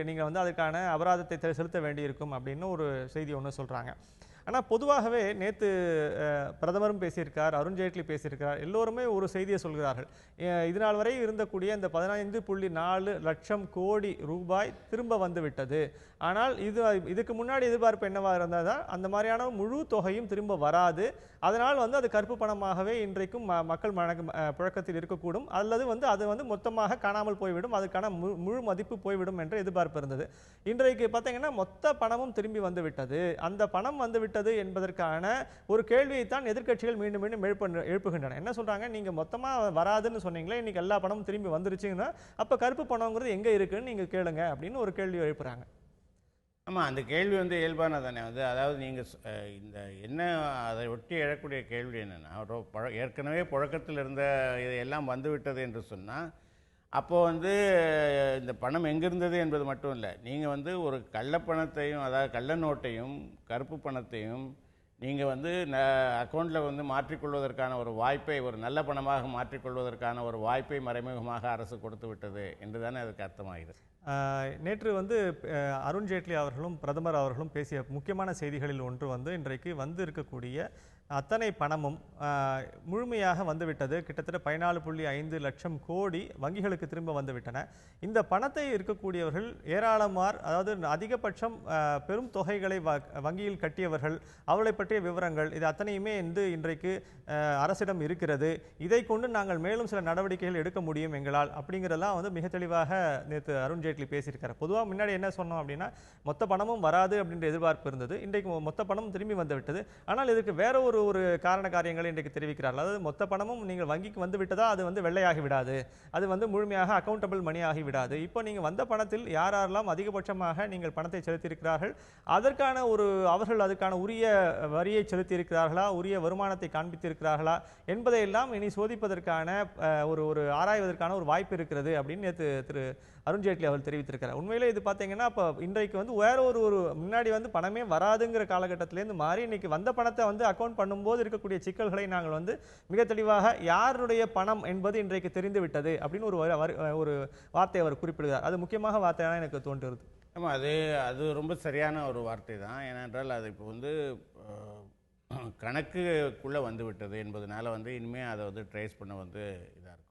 நீங்கள் வந்து அதுக்கான அபராதத்தை செலுத்த வேண்டியிருக்கும் அப்படின்னு ஒரு செய்தி ஒன்று சொல்றாங்க. ஆனால் பொதுவாகவே நேற்று பிரதமரும் பேசியிருக்கார், அருண்ஜேட்லி பேசியிருக்கார், எல்லோருமே ஒரு செய்தியை சொல்கிறார்கள். இதனால் வரை இருந்தக்கூடிய இந்த 15.4 லட்சம் கோடி ரூபாய் திரும்ப வந்துவிட்டது. ஆனால் இதுக்கு முன்னாடி எதிர்பார்ப்பு என்னவாக இருந்ததா, அந்த மாதிரியான முழு தொகையும் திரும்ப வராது. அதனால் வந்து அது கருப்பு பணமாகவே இன்றைக்கும் மக்கள் புழக்கத்தில் இருக்கக்கூடும், அல்லது வந்து அது வந்து மொத்தமாக காணாமல் போய்விடும், அதுக்கான முழு மதிப்பு போய்விடும் என்ற எதிர்பார்ப்பு இருந்தது. இன்றைக்கு பார்த்தீங்கன்னா மொத்த பணமும் திரும்பி வந்துவிட்டது. அந்த பணம் வந்துவிட்டது என்பதற்கான ஒரு கேள்வியை தான் எதிர்க்கட்சிகள் மீண்டும் மீண்டும் எழுப்புகின்றன. என்ன சொல்றாங்க, நீங்க மொத்தமா வராதுன்னு சொன்னீங்களே, இன்னைக்கு எல்லா பணமும் திரும்பி வந்துருச்சுங்கன்னா அப்ப கருப்பு பணம்ங்கிறது எங்க இருக்குன்னு நீங்க கேளுங்க அப்படின்னு ஒரு கேள்வி எழுப்புறாங்க. ஆமாம், அந்த கேள்வி வந்து இயல்பானது தானே. வந்து அதாவது நீங்கள் இந்த என்ன அதை ஒட்டி எழக்கூடிய கேள்வி என்னென்னா, ஏற்கனவே புழக்கத்தில் இருந்த இதையெல்லாம் வந்துவிட்டது என்று சொன்னால், அப்போது வந்து இந்த பணம் எங்கிருந்தது என்பது மட்டும் இல்லை, நீங்கள் வந்து ஒரு கள்ளப்பணத்தையும், அதாவது கள்ள நோட்டையும் கருப்பு பணத்தையும் நீங்கள் வந்து அக்கௌண்ட்டில் வந்து மாற்றிக்கொள்வதற்கான ஒரு வாய்ப்பை, ஒரு நல்ல பணமாக மாற்றிக்கொள்வதற்கான ஒரு வாய்ப்பை மறைமுகமாக அரசு கொடுத்து விட்டது என்று தானே அதுக்கு அர்த்தமாகிறது. நேற்று வந்து அருண்ஜேட்லி அவர்களும் பிரதமர் அவர்களும் பேசிய முக்கியமான செய்திகளில் ஒன்று வந்து, இன்றைக்கு வந்து இருக்கக்கூடிய அத்தனை பணமும் முழுமையாக வந்துவிட்டது. கிட்டத்தட்ட 14.5 லட்சம் கோடி வங்கிகளுக்கு திரும்ப வந்துவிட்டன. இந்த பணத்தை இருக்கக்கூடியவர்கள் ஏராளமார், அதாவது அதிகபட்சம் பெரும் தொகைகளை வங்கியில் கட்டியவர்கள், அவர்களை பற்றிய விவரங்கள் இது அத்தனையுமே வந்து இன்றைக்கு அரசிடம் இருக்கிறது. இதை கொண்டு நாங்கள் மேலும் சில நடவடிக்கைகள் எடுக்க முடியும் எங்களால் அப்படிங்கிறதெல்லாம் வந்து மிக தெளிவாக நேற்று அருண்ஜேட்லி பேசியிருக்காரு. பொதுவாக முன்னாடி என்ன சொன்னோம் அப்படின்னா, மொத்த பணமும் வராது அப்படின்ற எதிர்பார்ப்பு இருந்தது. இன்றைக்கு மொத்த பணமும் திரும்பி வந்துவிட்டது. ஆனால் இதுக்கு வேற ஒரு காரண காரியங்களை இன்றைக்கு தெரிவிக்கிறார்கள். அதாவது மொத்த பணமும் நீங்கள் வங்கிக்கு வந்து விட்டதா அது வந்து வெள்ளையாகி விடாது, அது வந்து முழுமையாக அக்கௌண்டபிள் மணி ஆகி விடாது. இப்போ நீங்கள் வந்த பணத்தில் யாரெல்லாம் அதிகபட்சமாக நீங்கள் பணத்தை செலுத்தியிருக்கிறார்கள், அதற்கான அவர்கள் அதுக்கான உரிய வரியை செலுத்தியிருக்கிறார்களா, உரிய வருமானத்தை காண்பித்திருக்கிறார்களா என்பதையெல்லாம் இனி சோதிப்பதற்கான ஒரு ஆராய்வதற்கான ஒரு வாய்ப்பு இருக்கிறது அப்படின்னு நேற்று திரு அருண்ஜேட்லி அவர் தெரிவித்திருக்கிறார். உண்மையிலே இது பார்த்தீங்கன்னா அப்போ இன்றைக்கு வந்து வேற ஒரு முன்னாடி வந்து பணமே வராதுங்கிற காலகட்டத்திலேருந்து மாறி இன்னைக்கு வந்த பணத்தை வந்து அக்கௌண்ட் பண்ணும்போது இருக்கக்கூடிய சிக்கல்களை நாங்கள் வந்து மிக தெளிவாக யாருடைய பணம் என்பது இன்றைக்கு தெரிந்து விட்டது அப்படின்னு ஒரு வார்த்தை அவர் குறிப்பிடுகிறார். அது முக்கியமாக வார்த்தையான எனக்கு தோன்றுகிறது. ஆமாம், அது ரொம்ப சரியான ஒரு வார்த்தை தான். ஏனென்றால் அது இப்போ வந்து கணக்குக்குள்ளே வந்து விட்டது என்பதனால வந்து இனிமேல் அதை வந்து ட்ரேஸ் பண்ண வந்து இதாக இருக்கும்.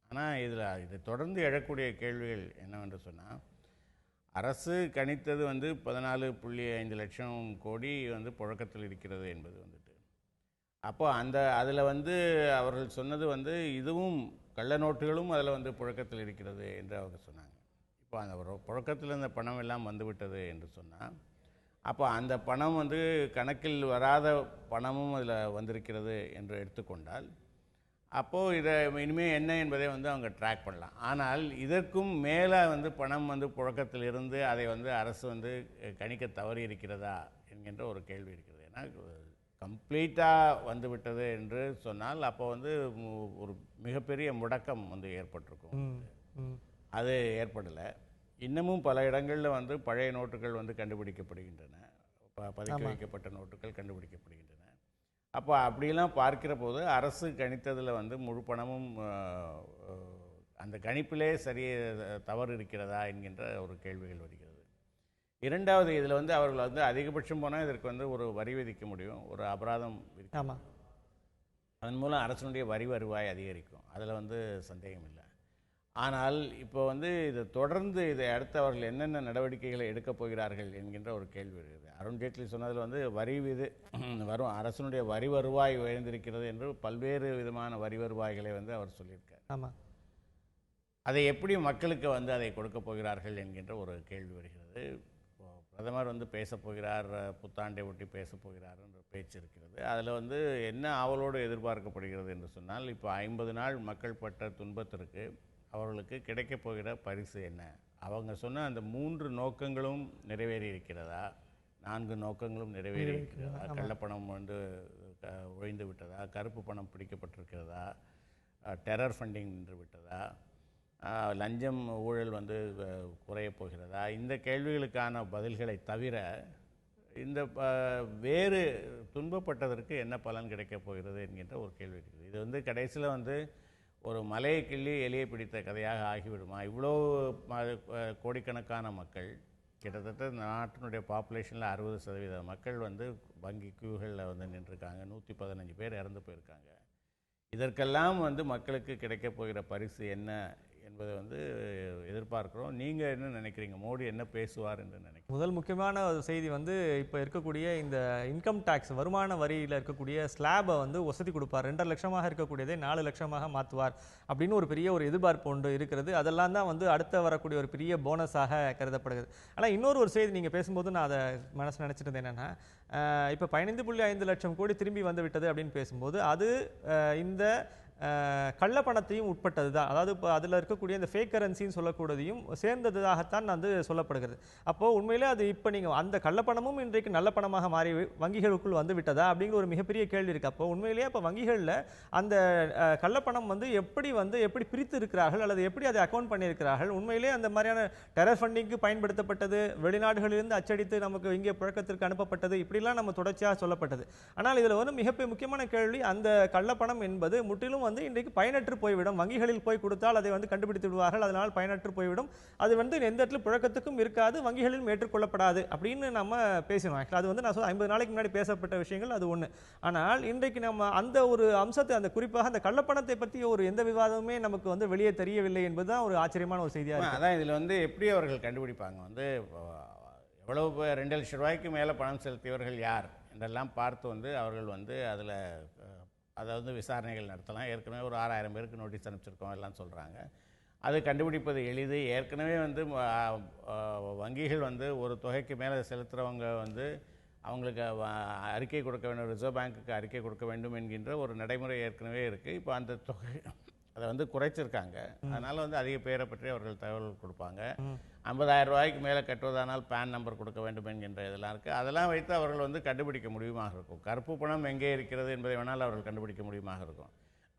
ஆனால் இதை தொடர்ந்து எழக்கூடிய கேள்விகள் என்னவென்று சொன்னால், அரசு கணித்தது வந்து 14.5 லட்சம் கோடி வந்து புழக்கத்தில் இருக்கிறது என்பது வந்துட்டு, அப்போ அதில் வந்து அவர்கள் சொன்னது வந்து இதுவும் கள்ள நோட்டுகளும் அதில் வந்து புழக்கத்தில் இருக்கிறது என்று அவங்க சொன்னாங்க. இப்போ அந்த புழக்கத்தில் இந்த பணம் எல்லாம் வந்துவிட்டது என்று சொன்னால், அப்போ அந்த பணம் வந்து கணக்கில் வராத பணமும் அதில் வந்திருக்கிறது என்று எடுத்துக்கொண்டால், அப்போது இதை இனிமேல் என்ன என்பதை வந்து அவங்க ட்ராக் பண்ணலாம். ஆனால் இதற்கும் மேலே வந்து பணம் வந்து புழக்கத்தில் இருந்து அதை வந்து அரசு வந்து கணிக்க தவறி இருக்கிறதா என்கின்ற ஒரு கேள்வி இருக்கிறது. ஏன்னா கம்ப்ளீட்டாக வந்து விட்டது என்று சொன்னால் அப்போ வந்து ஒரு மிகப்பெரிய முடக்கம் வந்து ஏற்பட்டிருக்கும். அது ஏற்படலை. இன்னமும் பல இடங்களில் வந்து பழைய நோட்டுகள் வந்து கண்டுபிடிக்கப்படுகின்றன, பதுக்கி வைக்கப்பட்ட நோட்டுகள் கண்டுபிடிக்கப்படுகின்றன. அப்போ அப்படிலாம் பார்க்கிற போது அரசு கணித்ததில் வந்து முழு பணமும் அந்த கணிப்பிலே தவறு இருக்கிறதா என்கின்ற ஒரு கேள்விகள் வருகிறது. இரண்டாவது, இதில் வந்து அவர்கள் வந்து அதிகபட்சம் போனால் இதற்கு வந்து ஒரு வரி விதிக்க முடியும், ஒரு அபராதம் விதிக்கலாம். அதன் மூலம் அரசனுடைய வரி வருவாய் அதிகரிக்கும், அதில் வந்து சந்தேகம் இல்லை. ஆனால் இப்போ வந்து இதை அடுத்து அவர்கள் என்னென்ன நடவடிக்கைகளை எடுக்கப் போகிறார்கள் என்கின்ற ஒரு கேள்வி இருக்குது. அருண்ஜேட்லி சொன்னதில் வந்து வரும் அரசனுடைய வரி வருவாய் உயர்ந்திருக்கிறது என்று பல்வேறு விதமான வரி வருவாய்களை வந்து அவர் சொல்லியிருக்கார். ஆமாம், அதை எப்படி மக்களுக்கு வந்து அதை கொடுக்க போகிறார்கள் என்கின்ற ஒரு கேள்வி வருகிறது. பிரதமர் வந்து பேசப்போகிறார், புத்தாண்டை ஒட்டி பேசப்போகிறார் என்ற பேச்சு இருக்கிறது. அதில் வந்து என்ன ஆவலோடு எதிர்பார்க்கப்படுகிறது என்று சொன்னால், இப்போ 50 நாள் மக்கள் பட்ட துன்பத்திற்கு அவர்களுக்கு கிடைக்கப் போகிற பரிசு என்ன? அவங்க சொன்ன அந்த 3 நோக்கங்களும் நிறைவேறி இருக்கிறதா? 4 நோக்கங்களும் நிறைவேறி இருக்கிறதா? கள்ளப்பணம் வந்து ஒழிந்து விட்டதா? கருப்பு பணம் பிடிக்கப்பட்டிருக்கிறதா? டெரர் ஃபண்டிங் நின்று விட்டதா? லஞ்சம் ஊழல் வந்து குறையப் போகிறதா? இந்த கேள்விகளுக்கான பதில்களை தவிர இந்த வேறு துன்பப்பட்டதற்கு என்ன பலன் கிடைக்கப் போகிறது என்கின்ற ஒரு கேள்வி இருக்குது. இது வந்து கடைசியில் வந்து ஒரு மலையை கிள்ளி எலியை பிடித்த கதையாக ஆகிவிடுமா? இவ்வளோ கோடிக்கணக்கான மக்கள், கிட்டத்தட்ட நாட்டினுடைய பாப்புலேஷனில் 60% மக்கள் வந்து வங்கி கியூகளில் வந்து நின்றுருக்காங்க. 115 பேர் இறந்து போயிருக்காங்க. இதற்கெல்லாம் வந்து மக்களுக்கு கிடைக்கப் போகிற பரிசு என்ன என்பதை வந்து எதிர்பார்க்கிறோம். நீங்கள் என்ன நினைக்கிறீங்க? மோடி என்ன பேசுவார் என்று நினைக்கிறீங்க? முதல் முக்கியமான ஒரு செய்தி வந்து இப்போ இருக்கக்கூடிய இந்த இன்கம் டேக்ஸ் வருமான வரியில் இருக்கக்கூடிய ஸ்லாபை வந்து வசதி கொடுப்பார். 2.5 லட்சமாக இருக்கக்கூடியதை 4 லட்சமாக மாற்றுவார் அப்படின்னு ஒரு பெரிய ஒரு எதிர்பார்ப்பு ஒன்று இருக்கிறது. அதெல்லாம் தான் வந்து அடுத்த வரக்கூடிய ஒரு பெரிய போனஸாக கருதப்படுகிறது. ஆனால் இன்னொரு செய்தி நீங்கள் பேசும்போது நான் அதை மனசு நினச்சிட்டு இருந்தேன். என்னென்னா, இப்போ 15.5 லட்சம் கோடி திரும்பி வந்து விட்டது அப்படின்னு பேசும்போது அது இந்த கள்ளப்பணத்தையும் உட்பட்டது தான். அதாவது இப்போ அதில் இருக்கக்கூடிய இந்த ஃபேக் கரன்சின்னு சொல்லக்கூடியதையும் சேர்ந்ததாகத்தான் வந்து சொல்லப்படுகிறது. அப்போது உண்மையிலே அது இப்போ நீங்கள் அந்த கள்ளப்பணமும் இன்றைக்கு நல்ல பணமாக மாறி வங்கிகளுக்குள் வந்து விட்டதா அப்படிங்கிற ஒரு மிகப்பெரிய கேள்வி இருக்குது. அப்போ உண்மையிலேயே அப்போ வங்கிகளில் அந்த கள்ளப்பணம் வந்து எப்படி பிரித்து இருக்கிறார்கள் அல்லது எப்படி அதை அக்கௌண்ட் பண்ணியிருக்கிறார்கள்? உண்மையிலே அந்த மாதிரியான டெரர் ஃபண்டிங்க்கு பயன்படுத்தப்பட்டது, வெளிநாடுகளிலிருந்து அச்சடித்து நமக்கு இங்கே புழக்கத்திற்கு அனுப்பப்பட்டது, இப்படிலாம் நம்ம தொடர்ச்சியாக சொல்லப்பட்டது. ஆனால் இதில் வந்து முக்கியமான கேள்வி, அந்த கள்ளப்பணம் என்பது முற்றிலும் வந்து இன்றைக்கு பயனற்று போய்விடும். வங்கிகளில் போய் கொடுத்தால் அதை வந்து கண்டுபிடித்து விடுவார்கள், அதனால் பயனற்று போய்விடும். அது வந்து எந்த இடத்துல புழக்கத்துக்கும் இருக்காது, வங்கிகளிலும் ஏற்றுக்கொள்ளப்படாது அப்படின்னு நம்ம பேசணும். அது வந்து நான் 50 நாளைக்கு முன்னாடி பேசப்பட்ட விஷயங்கள் அது ஒன்று. ஆனால் இன்றைக்கு நம்ம அந்த ஒரு அம்சத்தை, அந்த குறிப்பாக அந்த கள்ளப்பணத்தை பற்றி ஒரு எந்த விவாதமுமே நமக்கு வந்து வெளியே தெரியவில்லை என்பதுதான் ஒரு ஆச்சரியமான ஒரு செய்தியாக இருக்குது. அதான் இதில் வந்து எப்படி அவர்கள் கண்டுபிடிப்பாங்க? வந்து எவ்வளவு 2 லட்சம் ரூபாய்க்கு மேலே பணம் செலுத்தியவர்கள் யார் என்றெல்லாம் பார்த்து வந்து அவர்கள் வந்து அதாவது விசாரணைகள் நடத்தலாம். ஏற்கனவே ஒரு 6000 பேருக்கு நோட்டீஸ் அனுப்பிச்சிருக்கோம் எல்லாம் சொல்கிறாங்க. அது கண்டுபிடிப்பது எளிது. ஏற்கனவே வந்து வங்கிகள் வந்து ஒரு தொகைக்கு மேலே செலுத்துகிறவங்க வந்து அவங்களுக்கு அறிக்கை கொடுக்க வேண்டும், ரிசர்வ் பேங்க்குக்கு அறிக்கை கொடுக்க வேண்டும் என்கின்ற ஒரு நடைமுறை ஏற்கனவே இருக்குது. இப்போ அந்த தொகை அதை வந்து குறைச்சிருக்காங்க. அதனால் வந்து அதிக பேரை பற்றி அவர்கள் தகவல் கொடுப்பாங்க. 50,000 ரூபாய்க்கு மேலே கட்டுவதானால் பேன் நம்பர் கொடுக்க வேண்டும் என்கின்ற இதெல்லாம் இருக்குது. அதெல்லாம் வைத்து அவர்கள் வந்து கண்டுபிடிக்க முடியுமாக இருக்கும். கருப்பு பணம் எங்கே இருக்கிறது என்பதை வேணால் அவர்கள் கண்டுபிடிக்க முடியுமாக இருக்கும்.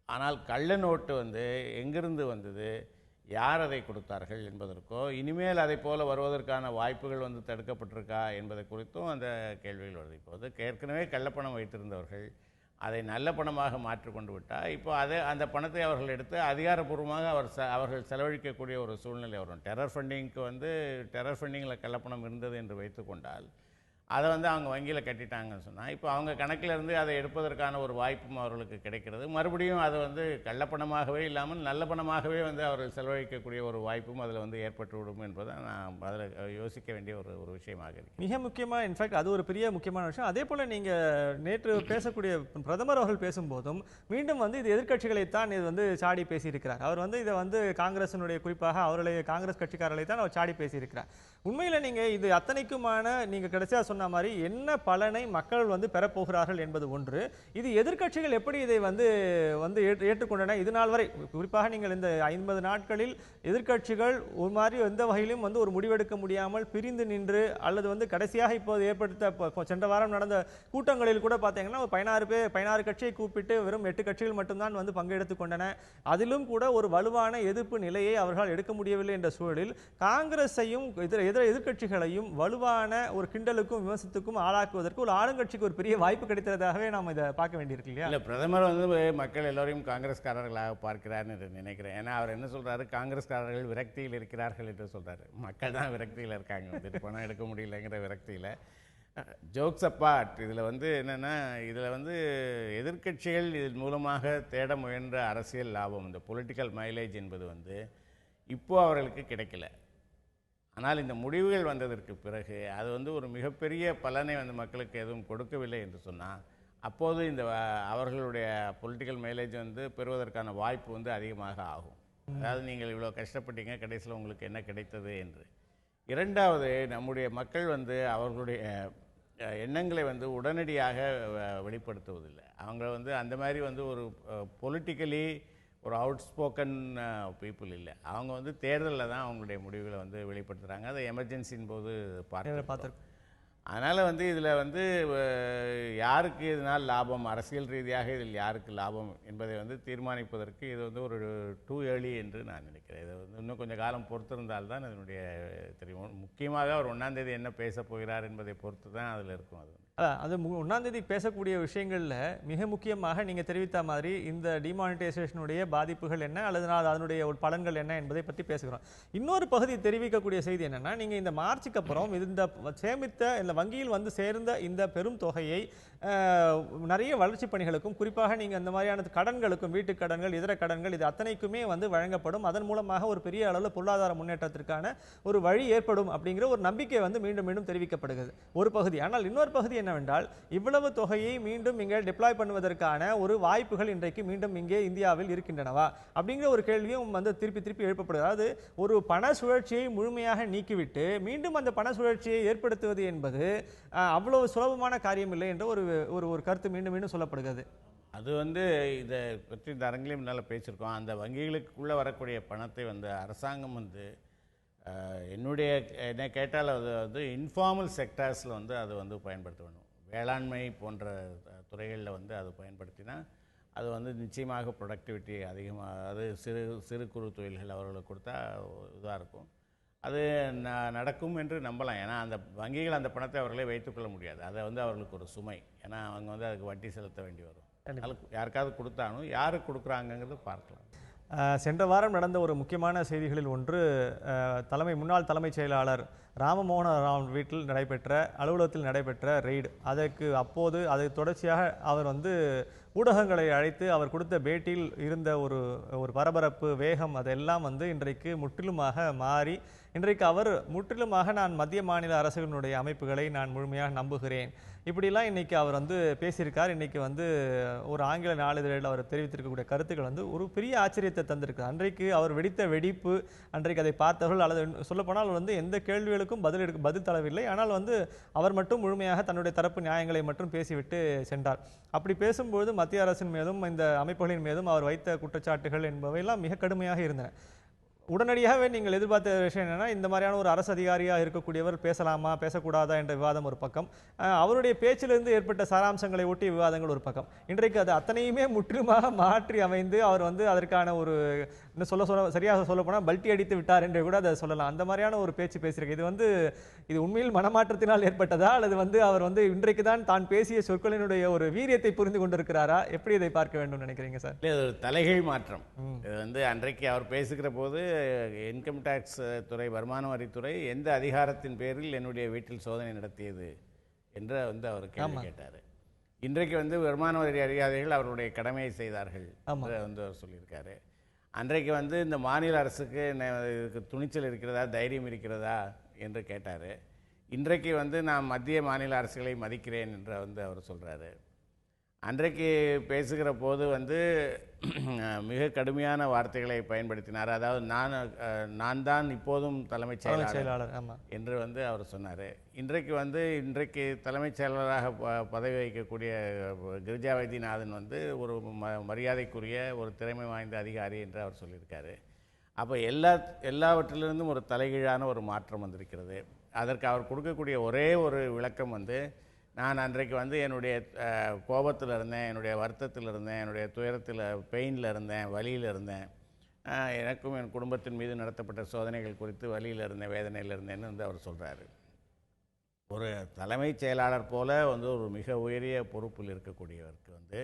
ஆனால் கள்ள நோட்டு வந்து எங்கிருந்து வந்தது, யார் அதை கொடுத்தார்கள் என்பதற்கோ இனிமேல் அதை போல வருவதற்கான வாய்ப்புகள் வந்து தடுக்கப்பட்டிருக்கா என்பதை குறித்தும் அந்த கேள்விகள் வருது. இப்போது ஏற்கனவே கள்ளப்பணம் வைத்திருந்தவர்கள் அதை நல்ல பணமாக மாற்றிக்கொண்டு விட்டால் இப்போ அந்த பணத்தை அவர்கள் எடுத்து அதிகாரப்பூர்வமாக அவர்கள் செலவழிக்கக்கூடிய ஒரு சூழ்நிலை வரும். டெரர் ஃபண்டிங்கில் கள்ளப்பணம் இருந்தது என்று வைத்துக்கொண்டால் அதை வந்து அவங்க வங்கியில் கட்டிட்டாங்கன்னு சொன்னால் இப்போ அவங்க கணக்கில் இருந்து அதை எடுப்பதற்கான ஒரு வாய்ப்பும் அவர்களுக்கு கிடைக்கிறது. மறுபடியும் அதை வந்து கள்ளப்பணமாகவே இல்லாமல் நல்ல பணமாகவே வந்து அவர்கள் செலவழிக்கக்கூடிய ஒரு வாய்ப்பும் அதில் வந்து ஏற்பட்டுவிடும் என்பதை நான் அதில் யோசிக்க வேண்டிய ஒரு விஷயமாக இருக்கு. மிக முக்கியமாக இன்ஃபேக்ட் அது ஒரு பெரிய முக்கியமான விஷயம். அதே போல் நீங்கள் நேற்று பேசக்கூடிய பிரதமர் அவர்கள் பேசும்போதும் மீண்டும் வந்து இது எதிர்க்கட்சிகளைத்தான் இது வந்து சாடி பேசியிருக்கிறார். அவர் வந்து இதை வந்து காங்கிரசினுடைய குறிப்பாக காங்கிரஸ் கட்சிக்காரர்களை தான் அவர் சாடி பேசியிருக்கிறார். உண்மையில் நீங்கள் இது அத்தனைக்குமான நீங்கள் கடைசியாக சொன்ன மாதிரி என்ன பலனை மக்கள் வந்து பெறப்போகிறார்கள் என்பது ஒன்று. இது எதிர்க்கட்சிகள் எப்படி இதை வந்து ஏற்றுக்கொண்டன இது நாள் வரை, குறிப்பாக நீங்கள் இந்த 50 நாட்களில் எதிர்க்கட்சிகள் ஒரு மாதிரி எந்த வகையிலும் வந்து ஒரு முடிவெடுக்க முடியாமல் பிரிந்து நின்று அல்லது வந்து கடைசியாக இப்போது ஏற்படுத்த சென்ற வாரம் நடந்த கூட்டங்களில் கூட பார்த்தீங்கன்னா 16 கட்சியை கூப்பிட்டு வெறும் 8 கட்சிகள் மட்டும்தான் வந்து பங்கெடுத்துக் கொண்டன. அதிலும் கூட ஒரு வலுவான எதிர்ப்பு நிலையை அவர்களால் எடுக்க முடியவில்லை என்ற சூழலில் காங்கிரஸையும் எதிர்க்கட்சிகளையும் வலுவான ஒரு கிண்டலுக்கும் விமர்சனத்துக்கும் ஆளாக்குவதற்கு ஒரு ஆளுங்கட்சிக்கு ஒரு பெரிய வாய்ப்பு கிடைத்ததாகவே நாம் இதை பார்க்க வேண்டியிருக்கு இல்லையா? இல்லை, பிரதமர் வந்து மக்கள் எல்லோரையும் காங்கிரஸ்காரர்களாக பார்க்கிறார் என்று நினைக்கிறேன். ஏன்னா அவர் என்ன சொல்றாரு, காங்கிரஸ்காரர்கள் விரக்தியில் இருக்கிறார்கள் என்று சொல்றாரு. மக்கள் தான் விரக்தியில் இருக்காங்க, வந்துட்டு பணம் எடுக்க முடியலைங்கிற விரக்தியில். ஜோக்ஸ் அப்பார்ட், இதில் வந்து என்னென்னா, இதில் வந்து எதிர்க்கட்சிகள் இதன் மூலமாக தேட முயன்ற அரசியல் லாபம், இந்த பொலிட்டிக்கல் மைலேஜ் என்பது வந்து இப்போது அவர்களுக்கு கிடைக்கல. ஆனால் இந்த முடிவுகள் வந்ததற்கு பிறகு அது வந்து ஒரு மிகப்பெரிய பலனை வந்து மக்களுக்கு எதுவும் கொடுக்கவில்லை என்று சொன்னால் அப்போது இந்த அவர்களுடைய பொலிட்டிக்கல் மைலேஜ் வந்து பெறுவதற்கான வாய்ப்பு வந்து அதிகமாக ஆகும். அதாவது நீங்கள் இவ்வளோ கஷ்டப்பட்டீங்க, கடைசியில் உங்களுக்கு என்ன கிடைத்தது என்று. இரண்டாவது, நம்முடைய மக்கள் வந்து அவர்களுடைய எண்ணங்களை வந்து உடனடியாக வெளிப்படுத்துவதில்லை. அவங்க வந்து அந்த மாதிரி வந்து ஒரு பொலிட்டிக்கலி ஒரு அவுட்ஸ்போக்கன் பீப்புள் இல்லை. அவங்க வந்து தேர்தலில் தான் அவங்களுடைய முடிவுகளை வந்து வெளிப்படுத்துகிறாங்க. அதை எமர்ஜென்சின் போது பார்த்துருக்கோம். அதனால் வந்து இதில் வந்து யாருக்கு இதனால் லாபம், அரசியல் ரீதியாக இதில் யாருக்கு லாபம் என்பதை வந்து தீர்மானிப்பதற்கு இது வந்து ஒரு டூ ஏர்லி என்று நான் நினைக்கிறேன். இது வந்து இன்னும் கொஞ்சம் காலம் பொறுத்திருந்தால்தான் அதனுடைய தெரியும். முக்கியமாக அவர் 1ஆம் தேதி என்ன பேச போகிறார் என்பதை பொறுத்து தான் அதில் இருக்கும். அது 1ஆம் தேதி பேசக்கூடிய விஷயங்களில் மிக முக்கியமாக நீங்கள் தெரிவித்த மாதிரி இந்த டிமானிட்டைசேஷனுடைய பாதிப்புகள் என்ன அல்லது அதனுடைய ஒரு பலன்கள் என்ன என்பதை பற்றி பேசுகிறோம். இன்னொரு பகுதி தெரிவிக்கக்கூடிய செய்தி என்னென்னா, நீங்கள் இந்த மார்ச்சுக்கு அப்புறம் இந்த சேமித்த இந்த வங்கியில் வந்து சேர்ந்த இந்த பெரும் தொகையை நிறைய வளர்ச்சி பணிகளுக்கும், குறிப்பாக நீங்கள் இந்த மாதிரியான கடன்களுக்கும், வீட்டுக் கடன்கள், இதர கடன்கள், இது அத்தனைக்குமே வந்து வழங்கப்படும். அதன் மூலமாக ஒரு பெரிய அளவில் பொருளாதார முன்னேற்றத்திற்கான ஒரு வழி ஏற்படும் அப்படிங்கிற ஒரு நம்பிக்கை வந்து மீண்டும் மீண்டும் தெரிவிக்கப்படுகிறது ஒரு பகுதி. ஆனால் இன்னொரு பகுதி என்னவென்றால், இவ்வளவு தொகையை மீண்டும் இங்கே டிப்ளாய் பண்ணுவதற்கான ஒரு வாய்ப்புகள் இன்றைக்கு மீண்டும் இங்கே இந்தியாவில் இருக்கின்றனவா அப்படிங்கிற ஒரு கேள்வியும் வந்து திருப்பி எழுப்பப்படுது. அதாவது ஒரு பண சுழற்சியை முழுமையாக நீக்கிவிட்டு மீண்டும் அந்த பண சுழற்சியை ஏற்படுத்துவது என்பது அவ்வளவு சுலபமான காரியம் இல்லை என்ற ஒரு கருத்து மீண்டும் மீண்டும் சொல்லப்படுகிறது. அது வந்து இதை பற்றி இந்த அரங்கிலையும் முன்னால் பேசியிருக்கோம். அந்த வங்கிகளுக்குள்ளே வரக்கூடிய பணத்தை வந்து அரசாங்கம் வந்து என்ன கேட்டால் அது வந்து இன்ஃபார்மல் செக்டார்ஸில் வந்து அது வந்து பயன்படுத்த வேண்டும். வேளாண்மை போன்ற துறைகளில் வந்து அது பயன்படுத்தினா அது வந்து நிச்சயமாக ப்ரொடக்டிவிட்டி அதிகமாக, அது சிறு குறு தொழில்கள் அவர்களுக்கு கொடுத்தா இதாக இருக்கும். அது நடக்கும் என்று நம்பலாம். ஏன்னா அந்த வங்கிகள் அந்த பணத்தை அவர்களே வைத்துக்கொள்ள முடியாது. அதை வந்து அவர்களுக்கு ஒரு சுமை. ஏன்னா அவங்க வந்து அதுக்கு வட்டி செலுத்த வேண்டி வரும். யாருக்காவது கொடுத்தாலும் யாருக்கு கொடுக்குறாங்கங்கிறது பார்க்கலாம். சென்ற வாரம் நடந்த ஒரு முக்கியமான செய்திகளில் ஒன்று, முன்னாள் தலைமைச் செயலாளர் ராமமோகன ராவ் வீட்டில் அலுவலகத்தில் நடைபெற்ற ரெய்டு. அப்போது அதை தொடர்ச்சியாக அவர் வந்து ஊடகங்களை அழைத்து அவர் கொடுத்த பேட்டியில் இருந்த ஒரு பரபரப்பு, வேகம், அதெல்லாம் வந்து இன்றைக்கு முற்றிலுமாக மாறி இன்றைக்கு அவர் முற்றிலுமாக நான் மத்திய மாநில அரசுகளுடைய அமைப்புகளை நான் முழுமையாக நம்புகிறேன், இப்படிலாம் இன்றைக்கி அவர் வந்து பேசியிருக்கார். இன்றைக்கி வந்து ஒரு ஆங்கில நாளிதழில் அவர் தெரிவித்திருக்கக்கூடிய கருத்துக்கள் வந்து ஒரு பெரிய ஆச்சரியத்தை தந்திருக்கு. அன்றைக்கு அவர் வெடித்த வெடிப்பு, அன்றைக்கு அதை பார்த்தவர்கள் அல்லது சொல்லப்போனால் வந்து எந்த கேள்விகளுக்கும் பதில் தரவில்லை. ஆனால் வந்து அவர் மட்டும் முழுமையாக தன்னுடைய தரப்பு நியாயங்களை மட்டும் பேசிவிட்டு சென்றார். அப்படி பேசும்போது மத்திய அரசின் மீதும் இந்த அமைப்புகளின் மீதும் அவர் வைத்த குற்றச்சாட்டுகள் என்பவையெல்லாம் மிக கடுமையாக இருந்தன. உடனடியாகவே நீங்கள் எதிர்பார்த்த விஷயம் என்னென்னா, இந்த மாதிரியான ஒரு அரசு அதிகாரியாக இருக்கக்கூடியவர் பேசலாமா பேசக்கூடாதா என்ற விவாதம் ஒரு பக்கம், அவருடைய பேச்சிலிருந்து ஏற்பட்ட சாராம்சங்களை ஒட்டிய விவாதங்கள் ஒரு பக்கம். இன்றைக்கு அது அத்தனையுமே முற்றிலுமாக மாற்றி அமைந்து அவர் வந்து அதற்கான ஒரு இன்னும் சரியாக சொல்லப்போனால் பல்ட்டி அடித்து விட்டார் என்று கூட அதை சொல்லலாம். அந்த மாதிரியான ஒரு பேச்சு பேசியிருக்கு. இது உண்மையில் மனமாற்றத்தினால் ஏற்பட்டதா, அல்லது அவர் இன்றைக்கு தான் பேசிய சொற்களினுடைய ஒரு வீரியத்தை புரிந்து கொண்டிருக்கிறாரா? எப்படி இதை பார்க்க வேண்டும் நினைக்கிறீங்க சார்? இல்லை, இது ஒரு தலைகீழ் மாற்றம். இது அன்றைக்கு அவர் பேசுகிற போது இன்கம் டேக்ஸ் துறை, வருமான வரித்துறை எந்த அதிகாரத்தின் பேரில் என்னுடைய வீட்டில் சோதனை நடத்தியது என்று அவர் கேள்வி கேட்டார். இன்றைக்கு வருமான வரி அதிகாரிகள் அவருடைய கடமையை செய்தார்கள் என்று அவர் சொல்லியிருக்காரு. அன்றைக்கு இந்த மாநில அரசுக்கு இதுக்கு துணிச்சல் இருக்கிறதா, தைரியம் இருக்கிறதா என்று கேட்டார். இன்றைக்கு நான் மத்திய மாநில அரசுகளை மதிக்கிறேன் என்று அவர் சொல்கிறாரு. அன்றைக்கு பேசுகிற போது மிக கடுமையான வார்த்தைகளை பயன்படுத்தினார். அதாவது நான் தான் இப்போதும் தலைமைச் செயலாளர் என்று அவர் சொன்னார். இன்றைக்கு தலைமைச் செயலாளராக பதவி வகிக்கக்கூடிய கிரிஜா வைத்தியநாதன் ஒரு மரியாதைக்குரிய ஒரு திறமை வாய்ந்த அதிகாரி என்று அவர் சொல்லியிருக்காரு. அப்போ எல்லாவற்றிலிருந்தும் ஒரு தலைகீழான ஒரு மாற்றம் வந்திருக்கிறது. அதற்கு அவர் கொடுக்கக்கூடிய ஒரே ஒரு விளக்கம் நான் அன்றைக்கு என்னுடைய கோபத்தில் இருந்தேன், என்னுடைய வருத்தத்தில் இருந்தேன், என்னுடைய துயரத்தில், பெயினில் இருந்தேன், வலியில் இருந்தேன், எனக்கும் என் குடும்பத்தின் மீது நடத்தப்பட்ட சோதனைகள் குறித்து வலியில் இருந்தேன், வேதனையில் இருந்தேன்னு அவர் சொல்கிறாரு. ஒரு தலைமைச் செயலாளர் போல ஒரு மிக உயரிய பொறுப்பில் இருக்கக்கூடியவருக்கு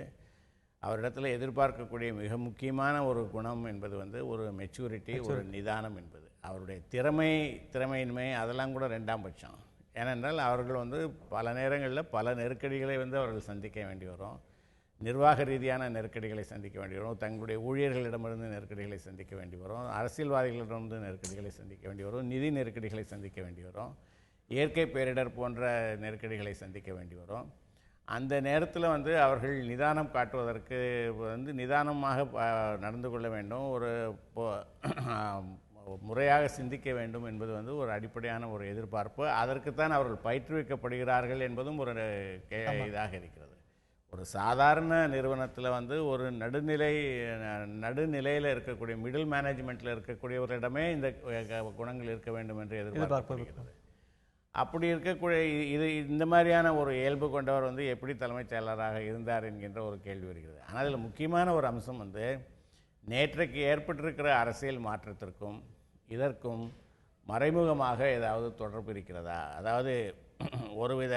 அவரிடத்தில் எதிர்பார்க்கக்கூடிய மிக முக்கியமான ஒரு குணம் என்பது ஒரு மெச்சூரிட்டி, ஒரு நிதானம் என்பது. அவருடைய திறமையின்மை அதெல்லாம் கூட ரெண்டாம் பட்சம். ஏனென்றால் அவர்கள் பல நேரங்களில் பல நெருக்கடிகளை அவர்கள் சந்திக்க வேண்டி வரும். நிர்வாக ரீதியான நெருக்கடிகளை சந்திக்க வேண்டி வரும், தங்களுடைய ஊழியர்களிடமிருந்து நெருக்கடிகளை சந்திக்க வேண்டி வரும், அரசியல்வாதிகளிடமிருந்து நெருக்கடிகளை சந்திக்க வேண்டி வரும், நிதி நெருக்கடிகளை சந்திக்க வேண்டி வரும், இயற்கை பேரிடர் போன்ற நெருக்கடிகளை சந்திக்க வேண்டி வரும். அந்த நேரத்தில் அவர்கள் நிதானம் காட்டுவதற்கு நிதானமாக நடந்து கொள்ள வேண்டும், ஒரு முறையாக சிந்திக்க வேண்டும் என்பது ஒரு அடிப்படையான ஒரு எதிர்பார்ப்பு. அதற்குத்தான் அவர்கள் பயிற்றுவிக்கப்படுகிறார்கள் என்பதும் ஒரு இதாக இருக்கிறது. ஒரு சாதாரண நிறுவனத்தில் ஒரு நடுநிலையில் இருக்கக்கூடிய மிடில் மேனேஜ்மெண்ட்டில் இருக்கக்கூடியவரிடமே இந்த குணங்கள் இருக்க வேண்டும் என்று எதிர்பார்க்கப்படுகிறது. அப்படி இருக்கக்கூடிய இந்த மாதிரியான ஒரு இயல்பு கொண்டவர் எப்படி தலைமைச் செயலராக இருந்தார் என்கின்ற ஒரு கேள்வி வருகிறது. ஆனால் அதில் முக்கியமான ஒரு அம்சம் நேற்றைக்கு ஏற்பட்டிருக்கிற அரசியல் மாற்றத்திற்கும் இதற்கும் மறைமுகமாக ஏதாவது தொடர்பு இருக்கிறதா? அதாவது ஒருவித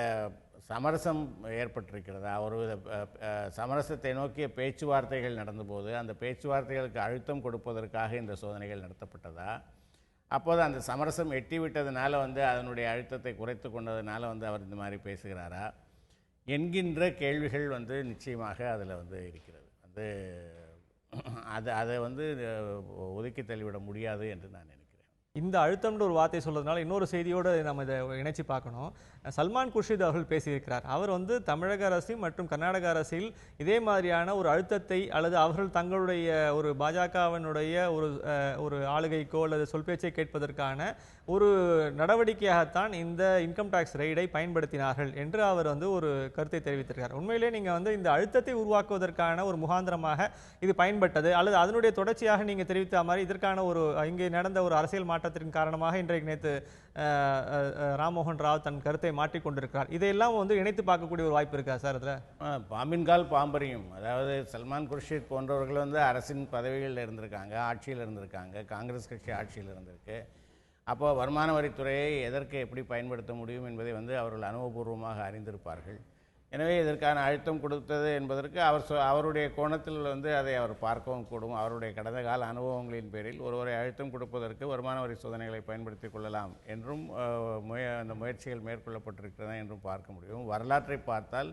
சமரசம் ஏற்பட்டிருக்கிறதா? ஒருவித சமரசத்தை நோக்கிய பேச்சுவார்த்தைகள் நடந்தபோது அந்த பேச்சுவார்த்தைகளுக்கு அழுத்தம் கொடுப்பதற்காக இந்த சோதனைகள் நடத்தப்பட்டதா? அப்போது அந்த சமரசம் எட்டிவிட்டதுனால அதனுடைய அழுத்தத்தை குறைத்து கொண்டதுனால அவர் இந்த மாதிரி பேசுகிறாரா என்கின்ற கேள்விகள் நிச்சயமாக அதில் இருக்கிறது. அதை ஒதுக்கி தள்ளிவிட முடியாது என்று நான் நினைக்கிறேன். இந்த அழுத்தம்ன்ற ஒரு வார்த்தை சொல்றதுனால இன்னொரு செய்தியோடு நம்ம இதை இணைச்சி பார்க்கணும். சல்மான் குர்ஷித் அவர்கள் பேசியிருக்கிறார். அவர் தமிழக அரசு மற்றும் கர்நாடக அரசில் இதே மாதிரியான ஒரு அழுத்தத்தை அல்லது அவர்கள் தங்களுடைய ஒரு பாஜகவினுடைய ஒரு ஆளுகைக்கோ அல்லது சொல்பேச்சை கேட்பதற்கான ஒரு நடவடிக்கையாகத்தான் இந்த இன்கம் டாக்ஸ் ரெய்டை பயன்படுத்தினார்கள் என்று அவர் ஒரு கருத்தை தெரிவித்திருக்கிறார். உண்மையிலே நீங்கள் இந்த அழுத்தத்தை உருவாக்குவதற்கான ஒரு முகாந்திரமாக இது பயன்பட்டது அல்லது அதனுடைய தொடர்ச்சியாக நீங்கள் தெரிவித்த மாதிரி இதற்கான ஒரு இங்கே நடந்த ஒரு அரசியல் மாற்றத்தின் காரணமாக இன்றைக்கு நேற்று ராம்மோகன் ராவ் தன் கருத்தை மாற்றிக்கொண்டிருக்கிறார். இதையெல்லாம் இணைத்து பார்க்கக்கூடிய ஒரு வாய்ப்பு இருக்கா சார்? அதில் பாம்பின்கால் பாம்பரியும், அதாவது சல்மான் குர்ஷித் போன்றவர்கள் அரசின் பதவிகளில் இருந்திருக்காங்க, ஆட்சியில் இருந்திருக்காங்க, காங்கிரஸ் கட்சி ஆட்சியில் இருந்திருக்கு. அப்போ வருமான வரித்துறையை எதற்கு எப்படி பயன்படுத்த முடியும் என்பதை அவர்கள் அனுபவபூர்வமாக அறிந்திருப்பார்கள். எனவே இதற்கான அழுத்தம் கொடுத்தது என்பதற்கு அவருடைய கோணத்தில் அதை அவர் பார்க்கவும் கூடும். அவருடைய கடந்த கால அனுபவங்களின் பேரில் ஒருவரை அழுத்தம் கொடுப்பதற்கு வருமான வரி சோதனைகளை பயன்படுத்தி கொள்ளலாம் என்றும் அந்த முயற்சிகள் மேற்கொள்ளப்பட்டிருக்கிறதா என்றும் பார்க்க முடியும். வரலாற்றை பார்த்தால்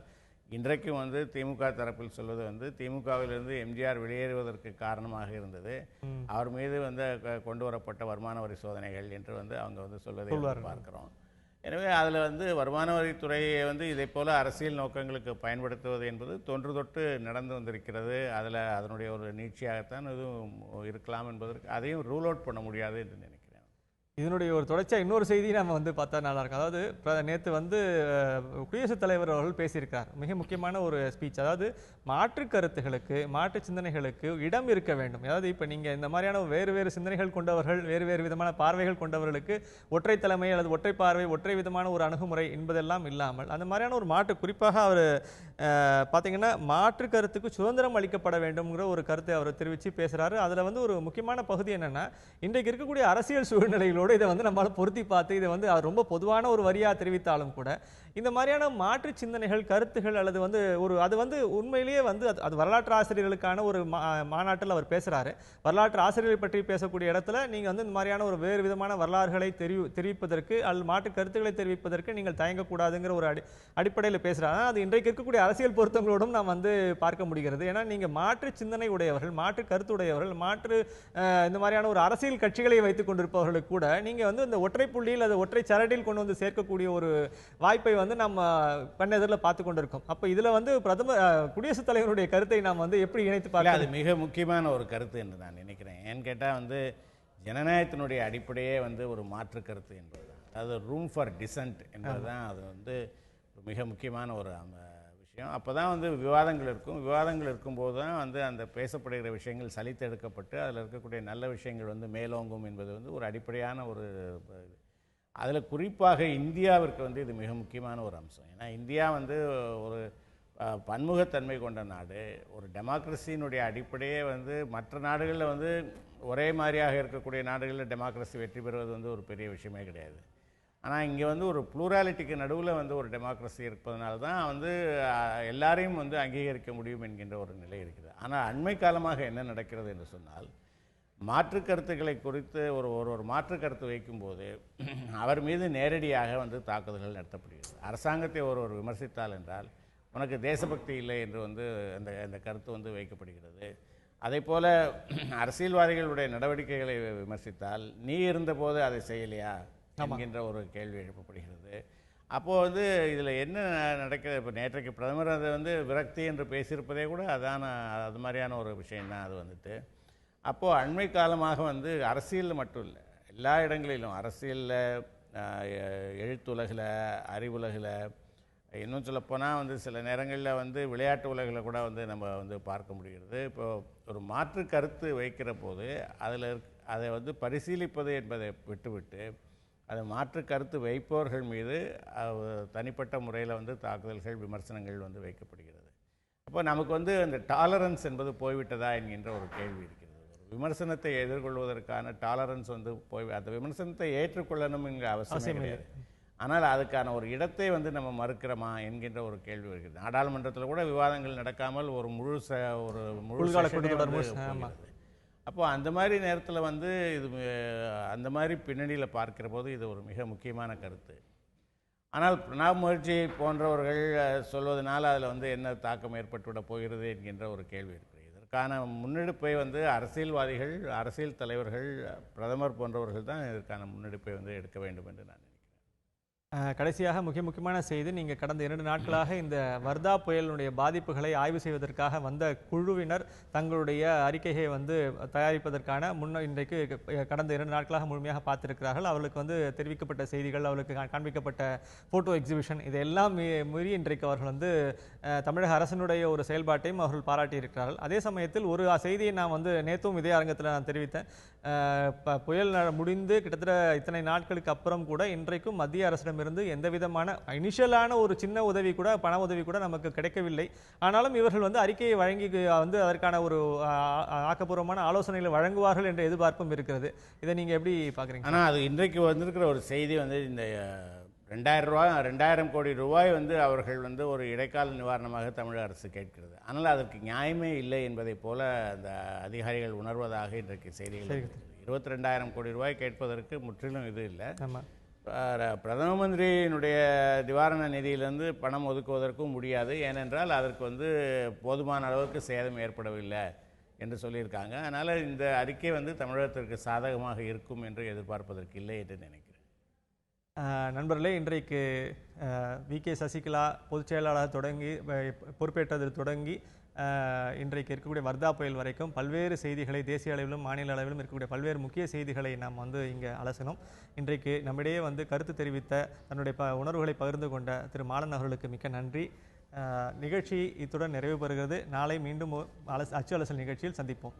இன்றைக்கும் திமுக தரப்பில் சொல்வது திமுகவிலிருந்து எம்ஜிஆர் வெளியேறுவதற்கு காரணமாக இருந்தது அவர் மீது கொண்டு வரப்பட்ட வருமான வரி சோதனைகள் என்று அவங்க சொல்வதை பார்க்கிறோம். எனவே அதில் வருமான வரித்துறையை இதை போல அரசியல் நோக்கங்களுக்கு பயன்படுத்துவது என்பது தொன்று தொட்டு நடந்து வந்திருக்கிறது. அதில் அதனுடைய ஒரு நீட்சியாகத்தான் இதுவும் இருக்கலாம் என்பதற்கு அதையும் ரூல் அவுட் பண்ண முடியாது என்று நினைக்கிறேன். இதனுடைய ஒரு தொடர்ச்சியா இன்னொரு செய்தி நம்ம வந்து பார்த்தா நல்லா இருக்கும். அதாவது நேத்து வந்து குடியரசுத் தலைவர் அவர்கள் பேசியிருக்கார். மிக முக்கியமான ஒரு ஸ்பீச். அதாவது மாற்று கருத்துகளுக்கு, மாற்று சிந்தனைகளுக்கு இடம் இருக்க வேண்டும். அதாவது இப்ப நீங்க இந்த மாதிரியான வேறு வேறு சிந்தனைகள் கொண்டவர்கள், வேறு வேறு விதமான பார்வைகள் கொண்டவர்களுக்கு ஒற்றை தலைமை அல்லது ஒற்றை பார்வை, ஒற்றை விதமான ஒரு அணுகுமுறை என்பதெல்லாம் இல்லாமல் அந்த மாதிரியான ஒரு மாற்று, குறிப்பாக அவர் பார்த்தீங்கன்னா மாற்று கருத்துக்கு சுதந்திரம் அளிக்கப்பட வேண்டும்ங்கிற ஒரு கருத்தை அவர் தெரிவித்து பேசுறாரு. அதுல வந்து ஒரு முக்கியமான பகுதி என்னன்னா, இன்றைக்கு இருக்கக்கூடிய அரசியல் சூழ்நிலைகளோடு இதை வந்து நம்மளால பொருத்தி பார்த்து இதை வந்து அவர் ரொம்ப பொதுவான ஒரு வரியா தெரிவித்தாலும் கூட இந்த மாதிரியான மாற்று சிந்தனைகள், கருத்துகள் அல்லது வந்து அது வந்து உண்மையிலேயே வந்து அது வரலாற்று ஆசிரியர்களுக்கான ஒரு மாநாட்டில் அவர் பேசுறாரு. வரலாற்று ஆசிரியர்களை பற்றி பேசக்கூடிய இடத்துல நீங்க வந்து இந்த மாதிரியான ஒரு வேறு விதமான வரலாறுகளை தெரிவிப்பதற்கு அல்லது மாற்று கருத்துக்களை தெரிவிப்பதற்கு நீங்கள் தயங்கக்கூடாதுங்கிற ஒரு அடிப்படையில் பேசுறாங்க. அது இன்றைக்கு இருக்கக்கூடிய அரசியல் பொருத்தங்களோடும் நாம் வந்து பார்க்க முடிகிறது. ஏன்னா நீங்க மாற்று சிந்தனை உடையவர்கள், மாற்று கருத்து உடையவர்கள், மாற்று இந்த மாதிரியான ஒரு அரசியல் கட்சிகளை வைத்துக் கொண்டிருப்பவர்களுக்கு கூட நீங்க வந்து இந்த ஒற்றை புள்ளியில் அது ஒற்றை சரடில் கொண்டு வந்து சேர்க்கக்கூடிய ஒரு வாய்ப்பை வந்து நம்ம கண்ணெதிரில் பார்த்து கொண்டிருக்கோம். அப்ப இதுல வந்து குடியரசுத் தலைவருடைய கருத்தை நாம் வந்து எப்படி இணைத்து பார்க்க? அது மிக முக்கியமான ஒரு கருத்து என்று நான் நினைக்கிறேன். ஏன்னு கேட்டால் வந்து ஜனநாயகத்தினுடைய அடிப்படையே வந்து ஒரு மாற்று கருத்து என்பதுதான். அதாவது ரூம் ஃபார் டிசன்ட் என்பதுதான் அது வந்து மிக முக்கியமான ஒரு விஷயம். அப்போ தான் வந்து விவாதங்கள் இருக்கும். விவாதங்கள் இருக்கும்போது தான் வந்து அந்த பேசப்படுகிற விஷயங்கள் சலித்தெடுக்கப்பட்டு அதில் இருக்கக்கூடிய நல்ல விஷயங்கள் வந்து மேலோங்கும் என்பது வந்து ஒரு அடிப்படையான ஒரு அதில் குறிப்பாக இந்தியாவிற்கு வந்து இது மிக முக்கியமான ஒரு அம்சம். ஏன்னா இந்தியா வந்து ஒரு பன்முகத்தன்மை கொண்ட நாடு. ஒரு டெமோக்ரஸியினுடைய அடிப்படையே வந்து மற்ற நாடுகளில் வந்து ஒரே மாதிரியாக இருக்கக்கூடிய நாடுகளில் டெமோக்ரஸி வெற்றி பெறுவது வந்து ஒரு பெரிய விஷயமே கிடையாது. ஆனால் இங்கே வந்து ஒரு ப்ளூராலிட்டிக்கு நடுவில் வந்து ஒரு டெமோக்ரஸி இருப்பதனால தான் வந்து எல்லாரையும் வந்து அங்கீகரிக்க முடியும் என்கின்ற ஒரு நிலை இருக்குது. ஆனால் அண்மை காலமாக என்ன நடக்கிறது என்று சொன்னால், மாற்று கருத்துக்களை குறித்து ஒரு மாற்று கருத்து வைக்கும்போது அவர் மீது நேரடியாக வந்து தாக்குதல்கள் நடத்தப்படுகிறது. அரசாங்கத்தை ஒருவர் விமர்சித்தால் என்றால் உனக்கு தேசபக்தி இல்லை என்று வந்து அந்த கருத்து வந்து வைக்கப்படுகிறது. அதே போல் அரசியல்வாதிகளுடைய நடவடிக்கைகளை விமர்சித்தால் நீ இருந்தபோது அதை செய்யலையா என்கின்ற ஒரு கேள்வி எழுப்பப்படுகிறது. அப்போது வந்து இதில் என்ன நடக்கிறது? இப்போ நேற்றைக்கு பிரதமர் அதை வந்து விரக்தி என்று பேசியிருப்பதே கூட அது மாதிரியான ஒரு விஷயந்தான் அது வந்துட்டு. அப்போது அண்மை காலமாக வந்து அரசியலில் மட்டும் இல்லை, எல்லா இடங்களிலும் அரசியலில், எழுத்துலகில், அறிவுலகில், இன்னும் சொல்லப்போனால் வந்து சில நேரங்களில் வந்து விளையாட்டு உலகில் கூட வந்து நம்ம வந்து பார்க்க முடிகிறது. இப்போது ஒரு மாற்று கருத்து வைக்கிற போது அதை வந்து பரிசீலிப்பது என்பதை விட்டுவிட்டு அது மாற்று கருத்து வைப்பவர்கள் மீது தனிப்பட்ட முறையில் வந்து தாக்குதல்கள், விமர்சனங்கள் வந்து வைக்கப்படுகிறது. அப்போ நமக்கு வந்து அந்த டாலரன்ஸ் என்பது போய்விட்டதா என்கின்ற ஒரு கேள்வி இருக்கிறது. ஒரு விமர்சனத்தை எதிர்கொள்வதற்கான டாலரன்ஸ் வந்து அந்த விமர்சனத்தை ஏற்றுக்கொள்ளணும் என்கிற அவசியம் கிடையாது. ஆனால் அதுக்கான ஒரு இடத்தை வந்து நம்ம மறுக்கிறோமா என்கின்ற ஒரு கேள்வி வருகிறது. நாடாளுமன்றத்தில் கூட விவாதங்கள் நடக்காமல் ஒரு முழு அப்போது அந்த மாதிரி நேரத்தில் வந்து இது அந்த மாதிரி பின்னணியில் பார்க்கிற போது இது ஒரு மிக முக்கியமான கருத்து. ஆனால் பிரணாப் முகர்ஜி போன்றவர்கள் சொல்வதனால் அதில் வந்து என்ன தாக்கம் ஏற்பட்டுவிட போகிறது என்கின்ற ஒரு கேள்வி இருக்குது. இதற்கான முன்னெடுப்பை வந்து அரசியல்வாதிகள், அரசியல் தலைவர்கள், பிரதமர் போன்றவர்கள் தான் இதற்கான முன்னெடுப்பை வந்து எடுக்க வேண்டும் என்று நான் நினைக்கிறேன். கடைசியாக முக்கியமான செய்தி, நீங்கள் கடந்த 2 நாட்களாக இந்த வர்தா புயலினுடைய பாதிப்புகளை ஆய்வு செய்வதற்காக வந்த குழுவினர் தங்களுடைய அறிக்கையை வந்து தயாரிப்பதற்கான இன்றைக்கு கடந்த 2 நாட்களாக முழுமையாக பார்த்திருக்கிறார்கள். அவர்களுக்கு வந்து தெரிவிக்கப்பட்ட செய்திகள், அவர்களுக்கு காண்பிக்கப்பட்ட ஃபோட்டோ எக்ஸிபிஷன், இதையெல்லாம் மீறி இன்றைக்கு அவர்கள் வந்து தமிழக அரசினுடைய ஒரு செயல்பாட்டையும் அவர்கள் பாராட்டியிருக்கிறார்கள். அதே சமயத்தில் ஒரு செய்தியை நான் வந்து நேற்றும் இதே அரங்கத்தில் நான் தெரிவித்தேன். புயல் முடிந்து கிட்டத்தட்ட இத்தனை நாட்களுக்கு அப்புறம் கூட இன்றைக்கும் மத்திய அரசிடம் இருந்து எந்த விதமான இனிஷியலான ஒரு சின்ன உதவி கூட, பண உதவி கூட நமக்கு கிடைக்கவில்லை. ஆனாலும் இவர்கள் வந்து அறிக்கையை வழங்கி வந்து அதற்கான ஒரு ஆக்கப்பூர்வமான ஆலோசனைகளை வழங்குவார்கள் என்ற எதிர்பார்ப்பும் இருக்கிறது. இதை நீங்க எப்படி பாக்குறீங்க? ஆனால் அது இன்றைக்கு வந்திருக்கிற ஒரு செய்தி வந்து இந்த 2000 கோடி ரூபாய் வந்து அவர்கள் வந்து ஒரு இடைக்கால நிவாரணமாக தமிழக அரசு கேட்கிறது. ஆனால் அதற்கு நியாயமே இல்லை என்பதை போல அந்த அதிகாரிகள் உணர்வதாக இன்றைக்கு செய்திகள். 22,000 கோடி ரூபாய் கேட்பதற்கு முற்றிலும் இது இல்லை. பிரதம மந்திரியினுடைய நிவாரண நிதியிலிருந்து பணம் ஒதுக்குவதற்கும் முடியாது. ஏனென்றால் அதற்கு வந்து போதுமான அளவுக்கு சேதம் ஏற்படவில்லை என்று சொல்லியிருக்காங்க. அதனால் இந்த அறிக்கை வந்து தமிழகத்திற்கு சாதகமாக இருக்கும் என்று எதிர்பார்ப்பதற்கு இல்லை என்று நினைக்கிறேன். நண்பர்களே, இன்றைக்கு வி.கே. சசிகலா பொதுச் செயலாளர் தொடங்கி பொறுப்பேற்றதில் தொடங்கி இன்றைக்கு இருக்கக்கூடிய வர்தா புயல் வரைக்கும் பல்வேறு செய்திகளை தேசிய அளவிலும் மாநில அளவிலும் இருக்கக்கூடிய பல்வேறு முக்கிய செய்திகளை நாம் இங்கே அலசினோம். இன்றைக்கு நம்மிடையே கருத்து தெரிவித்த தன்னுடைய உணர்வுகளை பகிர்ந்து கொண்ட திரு மாலன் அவர்களுக்கு மிக்க நன்றி. நிகழ்ச்சி இத்துடன் நிறைவு பெறுகிறது. நாளை மீண்டும் அச்சு அலசல் நிகழ்ச்சியில் சந்திப்போம்.